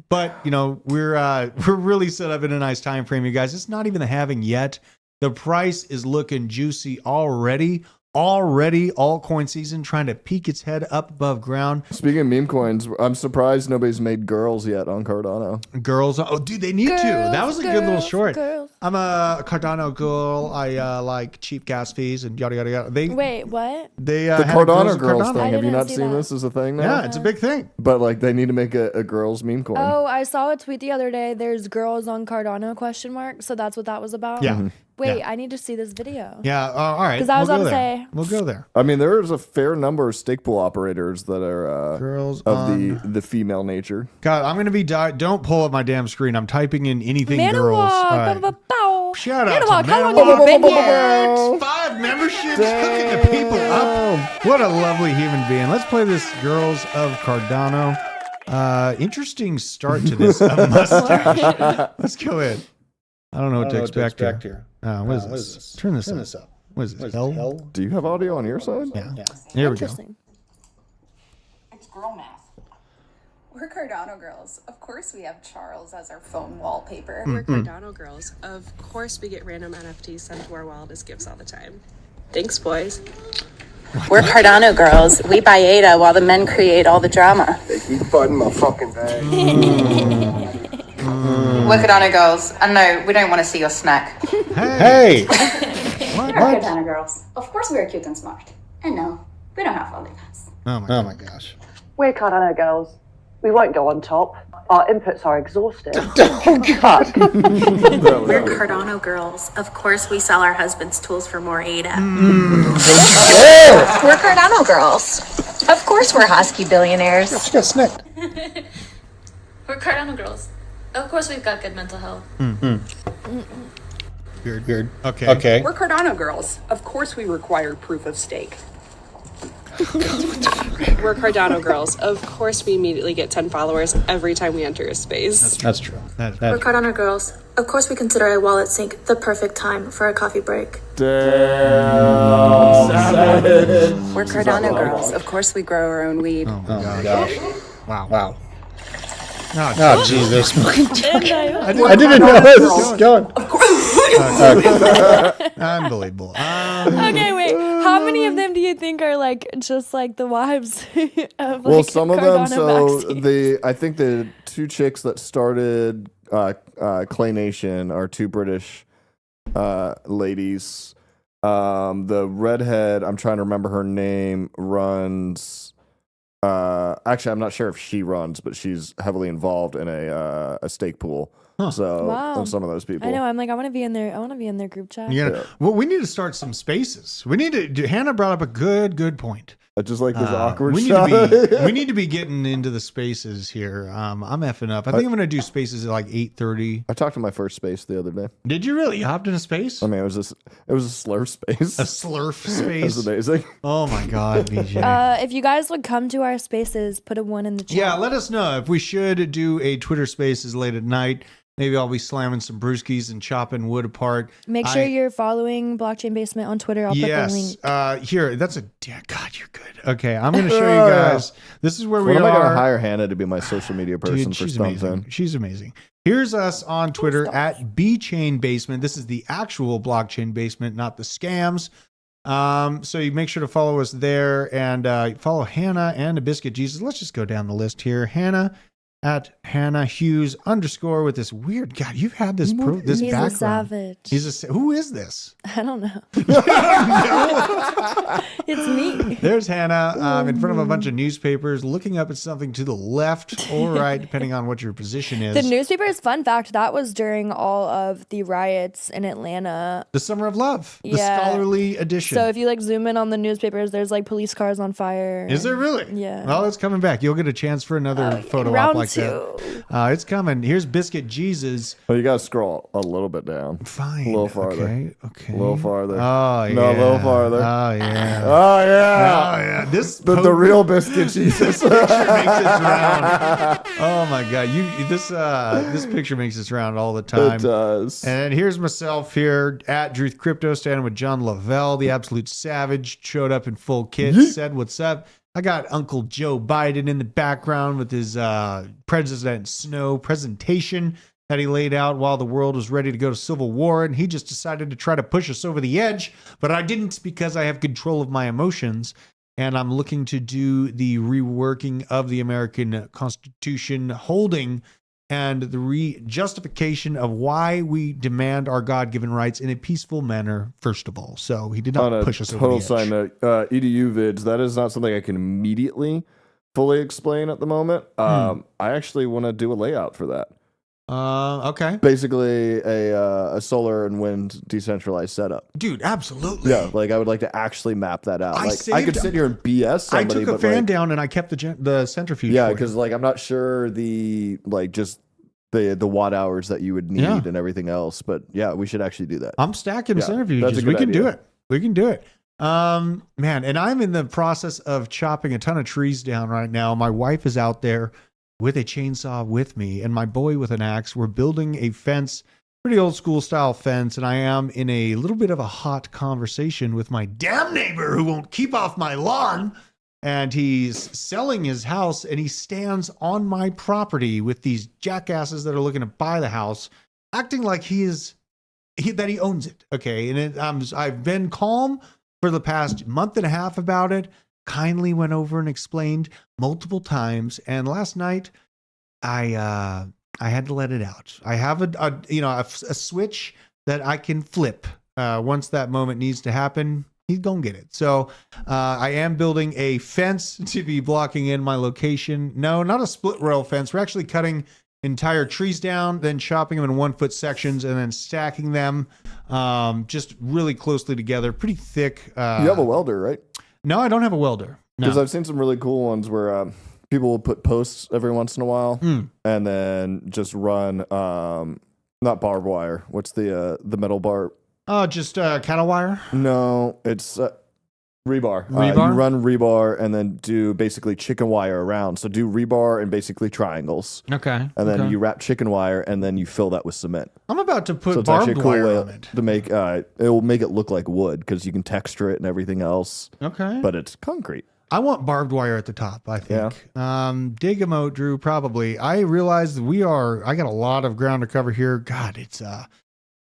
But we're really set up in a nice time frame, you guys. It's not even the halving yet. The price is looking juicy already. Altcoin season trying to peek its head up above ground. Speaking of meme coins, I'm surprised nobody's made girls yet on Cardano. Girls, oh dude, they need to. That was a good little short. Girls. I'm a Cardano girl. I like cheap gas fees and yada yada yada. Wait, what? They The had a Cardano girls Cardano. thing. I Have you didn't not see seen that. this as a thing now? Yeah, it's a big thing. But like they need to make a girls meme coin. Oh, I saw a tweet the other day. There's girls on Cardano ? So that's what that was about. Yeah. Wait, Yeah. I need to see this video. Yeah. All right. 'Cause I was we'll go about to there. say- We'll go there. I mean, there's a fair number of stake pool operators that are Girls of on. the female nature. God, I'm gonna be. Don't pull up my damn screen. I'm typing in anything Manowar, girls. All right. bow. Shout out Manowar, to how long have you been here? Manowar. 5 memberships, hooking the people up. What a lovely human being. Let's play this Girls of Cardano. Interesting start to this mustache. Let's go in. I don't know what to expect here. What is this? Turn this up. What is this? Hell? Do you have audio on your side? Yeah. Here we go. Interesting. It's girl math. We're Cardano girls. Of course we have Charles as our phone wallpaper. We're Cardano girls. Of course we get random NFTs sent to our wildest gifts all the time. Thanks, boys. We're Cardano girls. We buy ADA while the men create all the drama. They keep fighting my fucking bag. We're Cardano girls. I know, we don't want to see your snack. Hey! We're Cardano girls. Of course we're cute and smart. And no, we don't have lollipops. Oh my gosh. We're Cardano girls. We won't go on top. Our inputs are exhausted. We're Cardano girls. Of course we sell our husbands tools for more ADA. We're Cardano girls. Of course we're Husky billionaires. She got snicked. We're Cardano girls. Of course we've got good mental health. Weird. Okay. We're Cardano girls. Of course we require proof of stake. We're Cardano girls. Of course we immediately get 10 followers every time we enter a space. That's true. We're Cardano girls. Of course we consider a wallet sync the perfect time for a coffee break. Damn. Savage. We're Cardano girls. Of course we grow our own weed. Oh my gosh. Wow. Oh, jeez, they're smoking. I didn't know where this was going. Unbelievable. Okay, wait. How many of them do you think are like just like the wives of like Well, some of them. Cardano So backseat? I think the 2 chicks that started Clay Nation are 2 British ladies. The redhead, I'm trying to remember her name, runs. Actually, I'm not sure if she runs, but she's heavily involved in a stake pool. So Wow. some of those people. I know. I'm like, I want to be in there. I want to be in their group chat. Well, we need to start some spaces. We need to. Hannah brought up a good point. Just like this awkward we shot. we need to be getting into the spaces here. I'm effing up. I think I'm gonna do spaces at like 8:30. I talked to my first space the other day. Did you really? You hopped in a space? I mean, it was a slurf space. A slurf space. That's amazing. Oh my god, BJ. If you guys would come to our spaces, put a 1 in the chat. Yeah, let us know if we should do a Twitter Spaces late at night. Maybe I'll be slamming some brewskis and chopping wood apart. Make sure you're following Blockchain Basement on Twitter. I'll put the link. Here, that's a God. You're good. Okay, I'm going to show you guys. This is where we When am I going to are. hire Hannah to be my social media person Dude, for she's something? amazing. She's amazing. Here's us on Twitter at BChain Basement. This is the actual Blockchain Basement, not the scams. So you make sure to follow us there and follow Hannah and a Biscuit Jesus. Let's just go down the list here. Hannah at Hannah Hughes _ with this weird God. You've had this this He's background. a savage. Who is this? I don't know. It's me. There's Hannah in front of a bunch of newspapers, looking up at something to the left or right, depending on what your position is. The newspapers, fun fact, that was during all of the riots in Atlanta. The Summer of Love, the Yeah. scholarly edition. So if you like zoom in on the newspapers, there's like police cars on fire. Is there really? Yeah. Well, it's coming back. You'll get a chance for another photo op round like 2. that. It's coming. Here's Biscuit Jesus. Well, you got to scroll a little bit down. Fine. A little farther. Okay. A little farther. Oh, yeah. No, a little farther. Oh, yeah. Oh, yeah. Oh, yeah. This The real Biscuit Jesus. picture makes its round. Oh, my God. This picture makes its round all the time. It does. And here's myself here at Druth Crypto, standing with John Lavelle, the absolute savage. Showed up in full kit, said what's up. I got Uncle Joe Biden in the background with his President Snow presentation that he laid out while the world was ready to go to civil war. And he just decided to try to push us over the edge. But I didn't, because I have control of my emotions. And I'm looking to do the reworking of the American Constitution, holding and the justification of why we demand our God-given rights in a peaceful manner, first of all. So he did not push us over the edge. Total side note, EDU vids, that is not something I can immediately fully explain at the moment. I actually want to do a layout for that. Okay. Basically a solar and wind decentralized setup. Dude, absolutely. Yeah, like I would like to actually map that out. I I could sit here and BS somebody. I took a fan down and I kept the centrifuge. Yeah, because like I'm not sure the watt hours that you would need and everything else. But yeah, we should actually do that. I'm stacking centrifuges. We can do it. We can do it. Man, and I'm in the process of chopping a ton of trees down right now. My wife is out there with a chainsaw with me and my boy with an axe. We're building a fence, pretty old school style fence. And I am in a little bit of a hot conversation with my damn neighbor who won't keep off my lawn. And he's selling his house and he stands on my property with these jackasses that are looking to buy the house, acting like he owns it. Okay. And I've been calm for the past month and a half about it. Kindly went over and explained multiple times. And last night, I had to let it out. I have a switch that I can flip once that moment needs to happen. He's gonna get it. So I am building a fence to be blocking in my location. No, not a split rail fence. We're actually cutting entire trees down, then chopping them in 1 foot sections, and then stacking them just really closely together, pretty thick. You have a welder, right? No, I don't have a welder. Because I've seen some really cool ones where people will put posts every once in a while and then just run not barbed wire. What's the metal bar? Oh, just cattle wire? No, it's rebar. Rebar? You run rebar and then do basically chicken wire around. So do rebar and basically triangles. Okay. And then you wrap chicken wire and then you fill that with cement. I'm about to put So it's barbed actually a cool wire way on it. to make it will make it look like wood because you can texture it and everything else. Okay. But it's concrete. I want barbed wire at the top, I think. Yeah. Dig a moat, Drew, probably. I realize I got a lot of ground to cover here. God, it's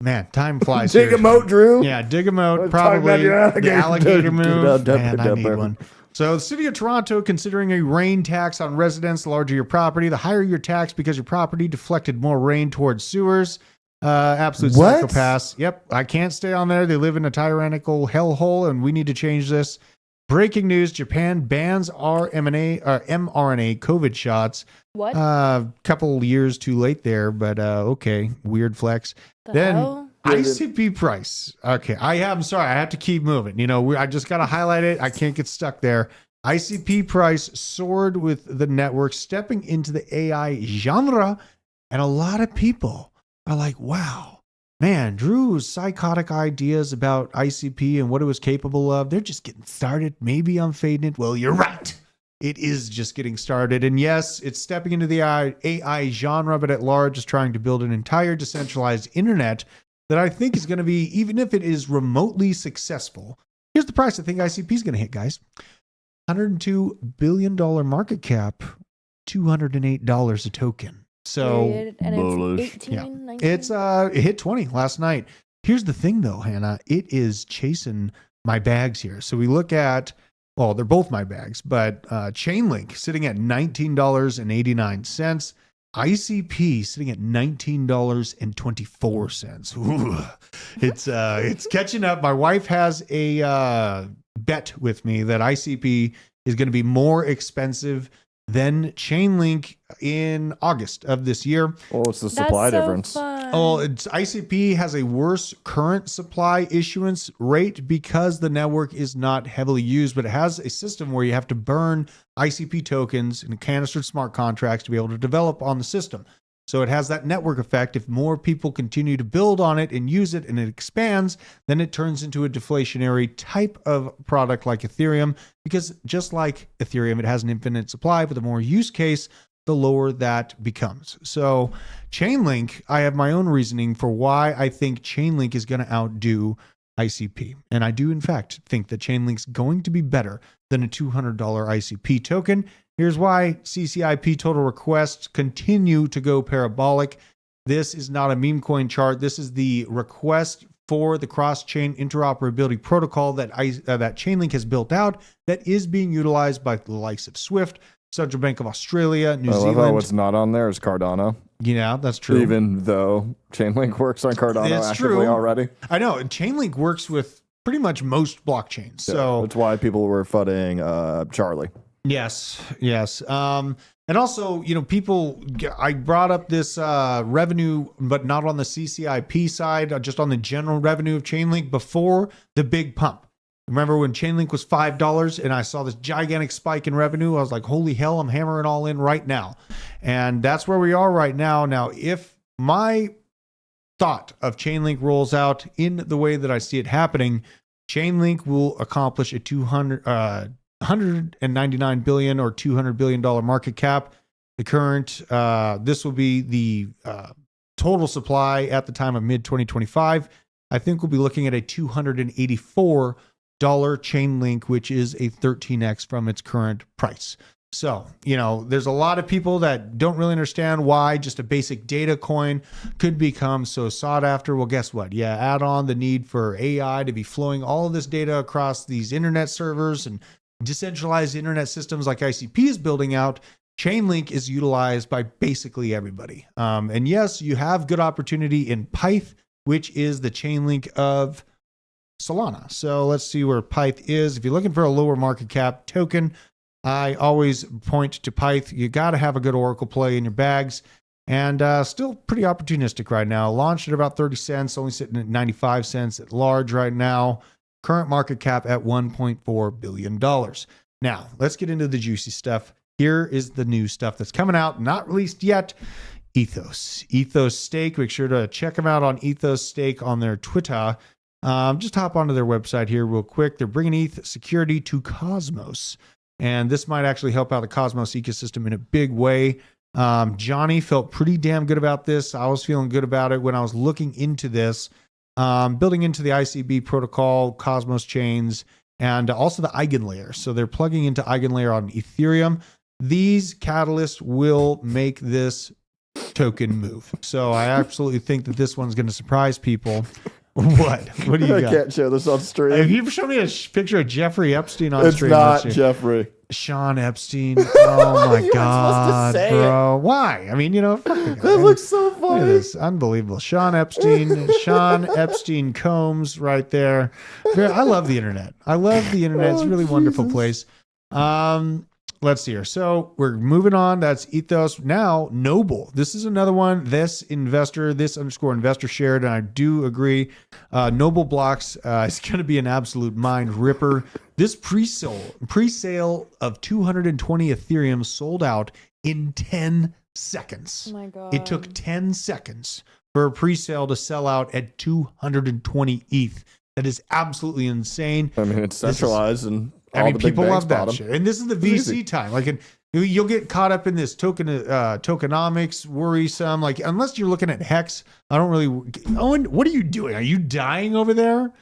man, time flies. Dig a moat, Drew. Yeah, dig a moat, probably. The alligator move. Man, I need one. So the city of Toronto considering a rain tax on residents. The larger your property, the higher your tax because your property deflected more rain towards sewers. Absolute psychopaths. Yep, I can't stay on there. They live in a tyrannical hellhole, and we need to change this. Breaking news: Japan bans mRNA COVID shots. What? Couple years too late there, but okay. Weird flex. Then ICP price. Okay, I'm sorry. I have to keep moving. I just got to highlight it. I can't get stuck there. ICP price soared with the network stepping into the AI genre, and a lot of people are like, "Wow, man, Drew's psychotic ideas about ICP and what it was capable of, they're just getting started. Maybe I'm fading it." Well, you're right. It is just getting started. And yes, it's stepping into the AI genre, but at large is trying to build an entire decentralized internet that I think is going to be, even if it is remotely successful. Here's the price I think ICP is going to hit, guys. $102 billion market cap, $208 a token. So and it's 18, 19? It hit 20 last night. Here's the thing though, Hannah, it is chasing my bags here. So we look at, well, they're both my bags, but Chainlink sitting at $19.89. ICP sitting at $19.24. Ooh, it's catching up. My wife has a bet with me that ICP is going to be more expensive than Chainlink in August of this year. Oh, it's the supply difference. ICP has a worse current supply issuance rate because the network is not heavily used, but it has a system where you have to burn ICP tokens and canistered smart contracts to be able to develop on the system. So it has that network effect. If more people continue to build on it and use it and it expands, then it turns into a deflationary type of product like Ethereum, because just like Ethereum, it has an infinite supply, but the more use case, the lower that becomes. So Chainlink, I have my own reasoning for why I think Chainlink is going to outdo ICP. And I do, in fact, think that Chainlink's going to be better than a $200 ICP token. Here's why. CCIP total requests continue to go parabolic. This is not a meme coin chart. This is the request for the cross-chain interoperability protocol that Chainlink has built out that is being utilized by the likes of Swift, Central Bank of Australia, New Zealand. I love how what's not on there is Cardano. Yeah, that's true. Even though Chainlink works on Cardano It's actively true. already. I know. And Chainlink works with pretty much most blockchains. Yeah, So that's why people were fudding Charlie. yes. And also, I brought up this revenue, but not on the CCIP side, just on the general revenue of Chainlink before the big pump. Remember when Chainlink was $5 and I saw this gigantic spike in revenue? I was like, holy hell, I'm hammering all in right now. And that's where we are right now. Now, if my thought of Chainlink rolls out in the way that I see it happening, Chainlink will accomplish a $199 billion or $200 billion market cap. The current, this will be the total supply at the time of mid-2025. I think we'll be looking at a $284 Chainlink, which is a 13x from its current price. So, there's a lot of people that don't really understand why just a basic data coin could become so sought after. Well, guess what? Yeah, add on the need for AI to be flowing all of this data across these internet servers and decentralized internet systems like ICP is building out. Chainlink is utilized by basically everybody. And yes, you have good opportunity in Pyth, which is the Chainlink of Solana. So let's see where Pyth is. If you're looking for a lower market cap token, I always point to Pyth. You got to have a good Oracle play in your bags, and still pretty opportunistic right now. Launched at about 30 cents, only sitting at 95 cents at large right now. Current market cap at $1.4 billion. Now, let's get into the juicy stuff. Here is the new stuff that's coming out, not released yet. Ethos Stake. Make sure to check them out on Ethos Stake on their Twitter. Just hop onto their website here real quick. They're bringing ETH security to Cosmos, and this might actually help out the Cosmos ecosystem in a big way. Johnny felt pretty damn good about this. I was feeling good about it when I was looking into this, building into the ICB protocol, Cosmos chains, and also the Eigenlayer. So they're plugging into Eigenlayer on Ethereum. These catalysts will make this token move. So I absolutely think that this one's going to surprise people. What do you got? I can't show this on stream. Have you shown me a picture of Jeffrey Epstein on It's stream? not Jeffrey. Sean Epstein. Oh my You God, weren't supposed to say bro. Why? I mean, fuck the guy. That looks so Look at funny. this. Unbelievable. Sean Epstein Combs right there. I love the internet. It's a really wonderful place. Let's see here. So we're moving on. That's Ethos. Now, Noble. This is another one. This _investor shared, and I do agree. Noble Blocks is going to be an absolute mind ripper. This pre-sale of 220 Ethereum sold out in 10 seconds. Oh my God. It took 10 seconds for a pre-sale to sell out at 220 ETH. That is absolutely insane. I mean, it's centralized and all the big people banks love that bought 'em. shit. And this is the It's VC easy. time. You'll get caught up in this tokenomics, worrisome. Unless you're looking at Hex, I don't really. Owen, what are you doing? Are you dying over there?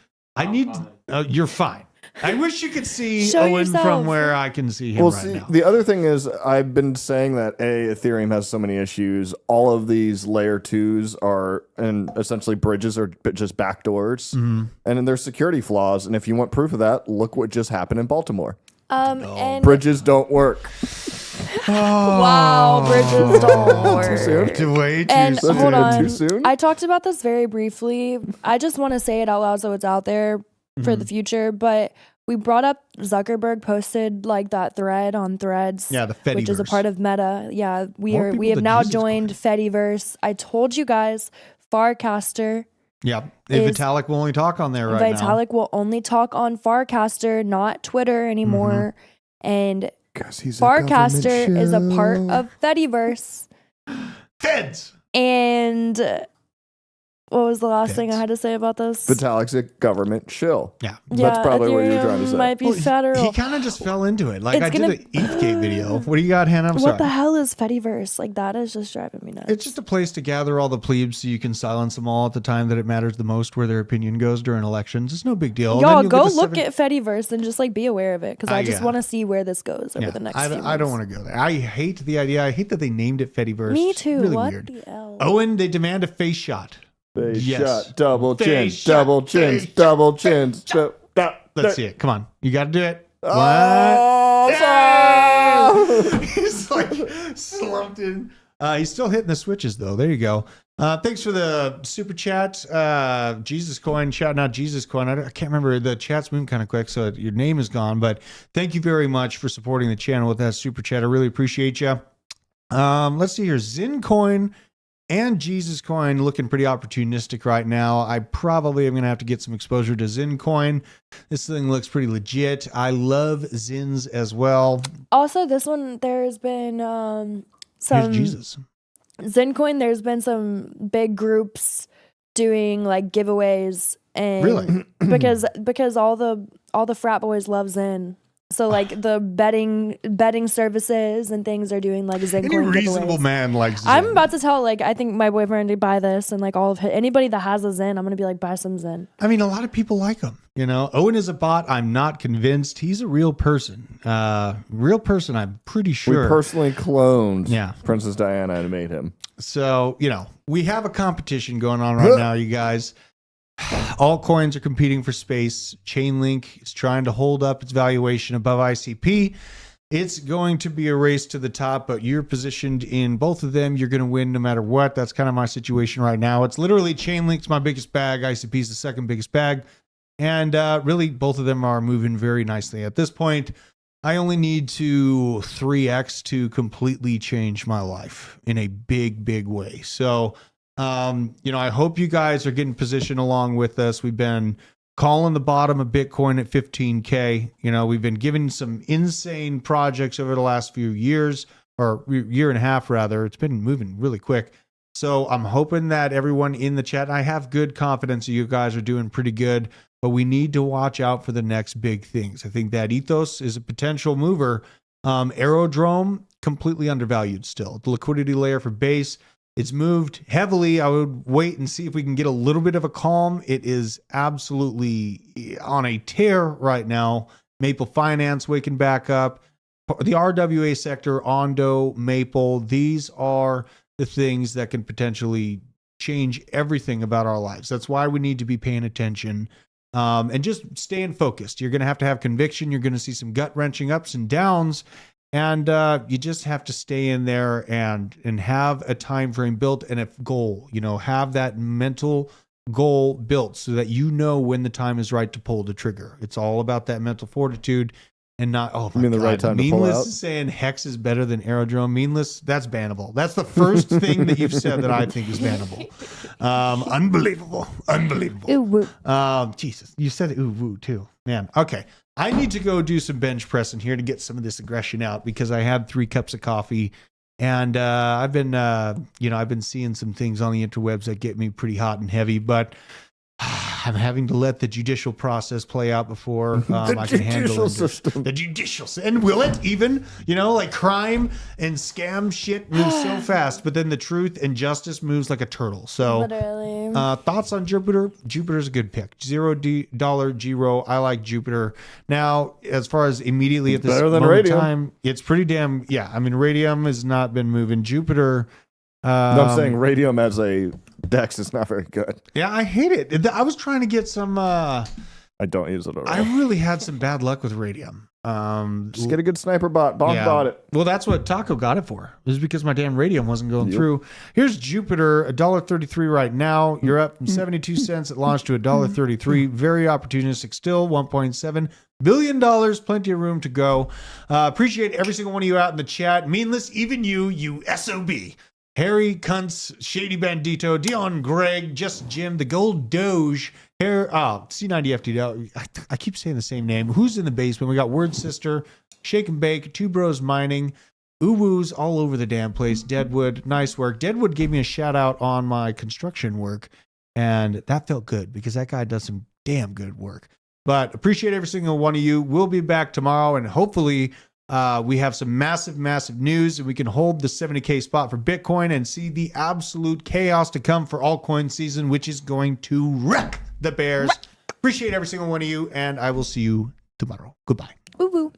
You're fine. I wish you could see Show Owen yourself. from where I can see him right now. The other thing is I've been saying that Ethereum has so many issues. All of these layer 2s are, and essentially bridges are just backdoors, and then there's security flaws. And if you want proof of that, look what just happened in Baltimore. And Bridges don't work. wow, bridges don't work. Too soon? Way too And soon. hold on, Too soon? I talked about this very briefly. I just want to say it out loud so it's out there for the future. But we brought up Zuckerberg posted that thread on Threads, Yeah, the Fediverse. which is a part of Meta. Yeah, we More people have than now Jesus joined Fediverse. I told you guys, Farcaster. Yeah, is- Vitalik will only talk on there right now. Vitalik will only talk on Farcaster, not Twitter anymore. And 'Cause he's a government Farcaster is a part shill. of Fediverse. Feds. And what was the last thing I Feds. had to say about this? Vitalik's a government shill. Yeah. That's probably what you're trying to Ethereum say. might be federal. He kind of just fell into it. It's I did gonna- an ETHgate video. What do you got, Hannah? I'm what sorry. the hell is Fediverse? That is just driving me nuts. It's just a place to gather all the plebes so you can silence them all at the time that it matters the most where their opinion goes during elections. It's no big deal. Then Y'all you'll go get the look seven- at Fediverse and just be aware of it because I just yeah. want to see where this goes over the next few months. I don't want to go there. I hate the idea. I hate that they named it Fediverse. Me It's too. really What weird. the hell? Owen, they demand a face shot. Face Yes. shot, double Face chin, shot, double chins, face double chins. Let's see it. Come on. You got to do it. Oh, What? sorry. He's slumped in. He's still hitting the switches, though. There you go. Thanks for the super chat. Jesus Coin, shouting out Jesus Coin. I can't remember. The chat's moving kind of quick, so your name is gone. But thank you very much for supporting the channel with that super chat. I really appreciate you. Let's see here. Zen Coin and Jesus Coin looking pretty opportunistic right now. I probably am going to have to get some exposure to Zen Coin. This thing looks pretty legit. I love Zins as well. Also, this one, there's been some... Here's Jesus. Zencoin, there's been some big groups doing like giveaways, and really because all the frat boys love Zen. So like the betting services and things are doing like Zen. Any reasonable giveaways. Man likes Zen. I'm about to tell I think my boyfriend to buy this, and like all of anybody that has a Zen, I'm gonna be like, buy some Zen. I mean, a lot of people like him. You know, Owen is a bot. I'm not convinced. He's a real person. I'm pretty sure. We personally cloned Princess Diana and made him. So, you know, we have a competition going on right now, you guys. Altcoins are competing for space. Chainlink is trying to hold up its valuation above ICP. It's going to be a race to the top, but you're positioned in both of them. You're going to win no matter what. That's kind of my situation right now. It's literally Chainlink's my biggest bag. ICP's the second biggest bag. And really, both of them are moving very nicely. At this point, I only need to 3x to completely change my life in a big, big way. So, you know, I hope you guys are getting positioned along with us. We've been calling the bottom of Bitcoin at 15K. You know, we've been giving some insane projects over the last few years, or year and a half rather. It's been moving really quick. So I'm hoping that everyone in the chat, I have good confidence that you guys are doing pretty good, but we need to watch out for the next big things. I think that Ethos is a potential mover. Aerodrome, completely undervalued still. The liquidity layer for base, it's moved heavily. I would wait and see if we can get a little bit of a calm. It is absolutely on a tear right now. Maple Finance waking back up. The RWA sector, Ondo, Maple, these are the things that can potentially change everything about our lives. That's why we need to be paying attention and just staying focused. You're going to have conviction. You're going to see some gut-wrenching ups and downs. And you just have to stay in there and have a time frame built and a goal, you know, have that mental goal built so that you know when the time is right to pull the trigger. It's all about that mental fortitude and not, oh my God. The right time to pull out? Meanless is saying Hex is better than Aerodrome. Meanless, that's bannable. That's the first thing that you've said that I think is bannable. Unbelievable. Ooh, woo. Jesus, you said ooh, woo too. Man, okay. I need to go do some bench pressing here to get some of this aggression out because I had 3 cups of coffee and I've been seeing some things on the interwebs that get me pretty hot and heavy, but I'm having to let the judicial process play out before I can handle it. The judicial system. And will it even? You know, like crime and scam shit moves so fast, but then the truth and justice moves like a turtle. So literally. Thoughts on Jupiter? Jupiter's a good pick. $0 Giro. I like Jupiter. Now, as far as immediately at this better than moment in Radium. time, it's pretty damn, yeah. I mean, Radium has not been moving. Jupiter. No, I'm saying Radium as a DEX is not very good. Yeah, I hate it. I was trying to get some. I don't use it at all. I really had some bad luck with Radium. Just get a good sniper bot. Bonk bought it. Well, that's what Taco got it for. It was because my damn Radium wasn't going through. Here's Jupiter, $1.33 right now. You're up from 72 cents. It launched to $1.33. Very opportunistic still. $1.7 billion. Plenty of room to go. Appreciate every single one of you out in the chat. Meanless, even you SOB. Harry, Kuntz, Shady Bandito, Dion, Greg, Just Jim, the Gold Doge, C90FT. I keep saying the same name. Who's in the basement? We got Word Sister, Shake and Bake, Two Bros Mining, Uwoo's all over the damn place. Deadwood, nice work. Deadwood gave me a shout out on my construction work, and that felt good because that guy does some damn good work. But appreciate every single one of you. We'll be back tomorrow, and hopefully we have some massive news, and we can hold the 70K spot for Bitcoin and see the absolute chaos to come for altcoin season, which is going to wreck the bears. Appreciate every single one of you, and I will see you tomorrow. Goodbye. Woo woo.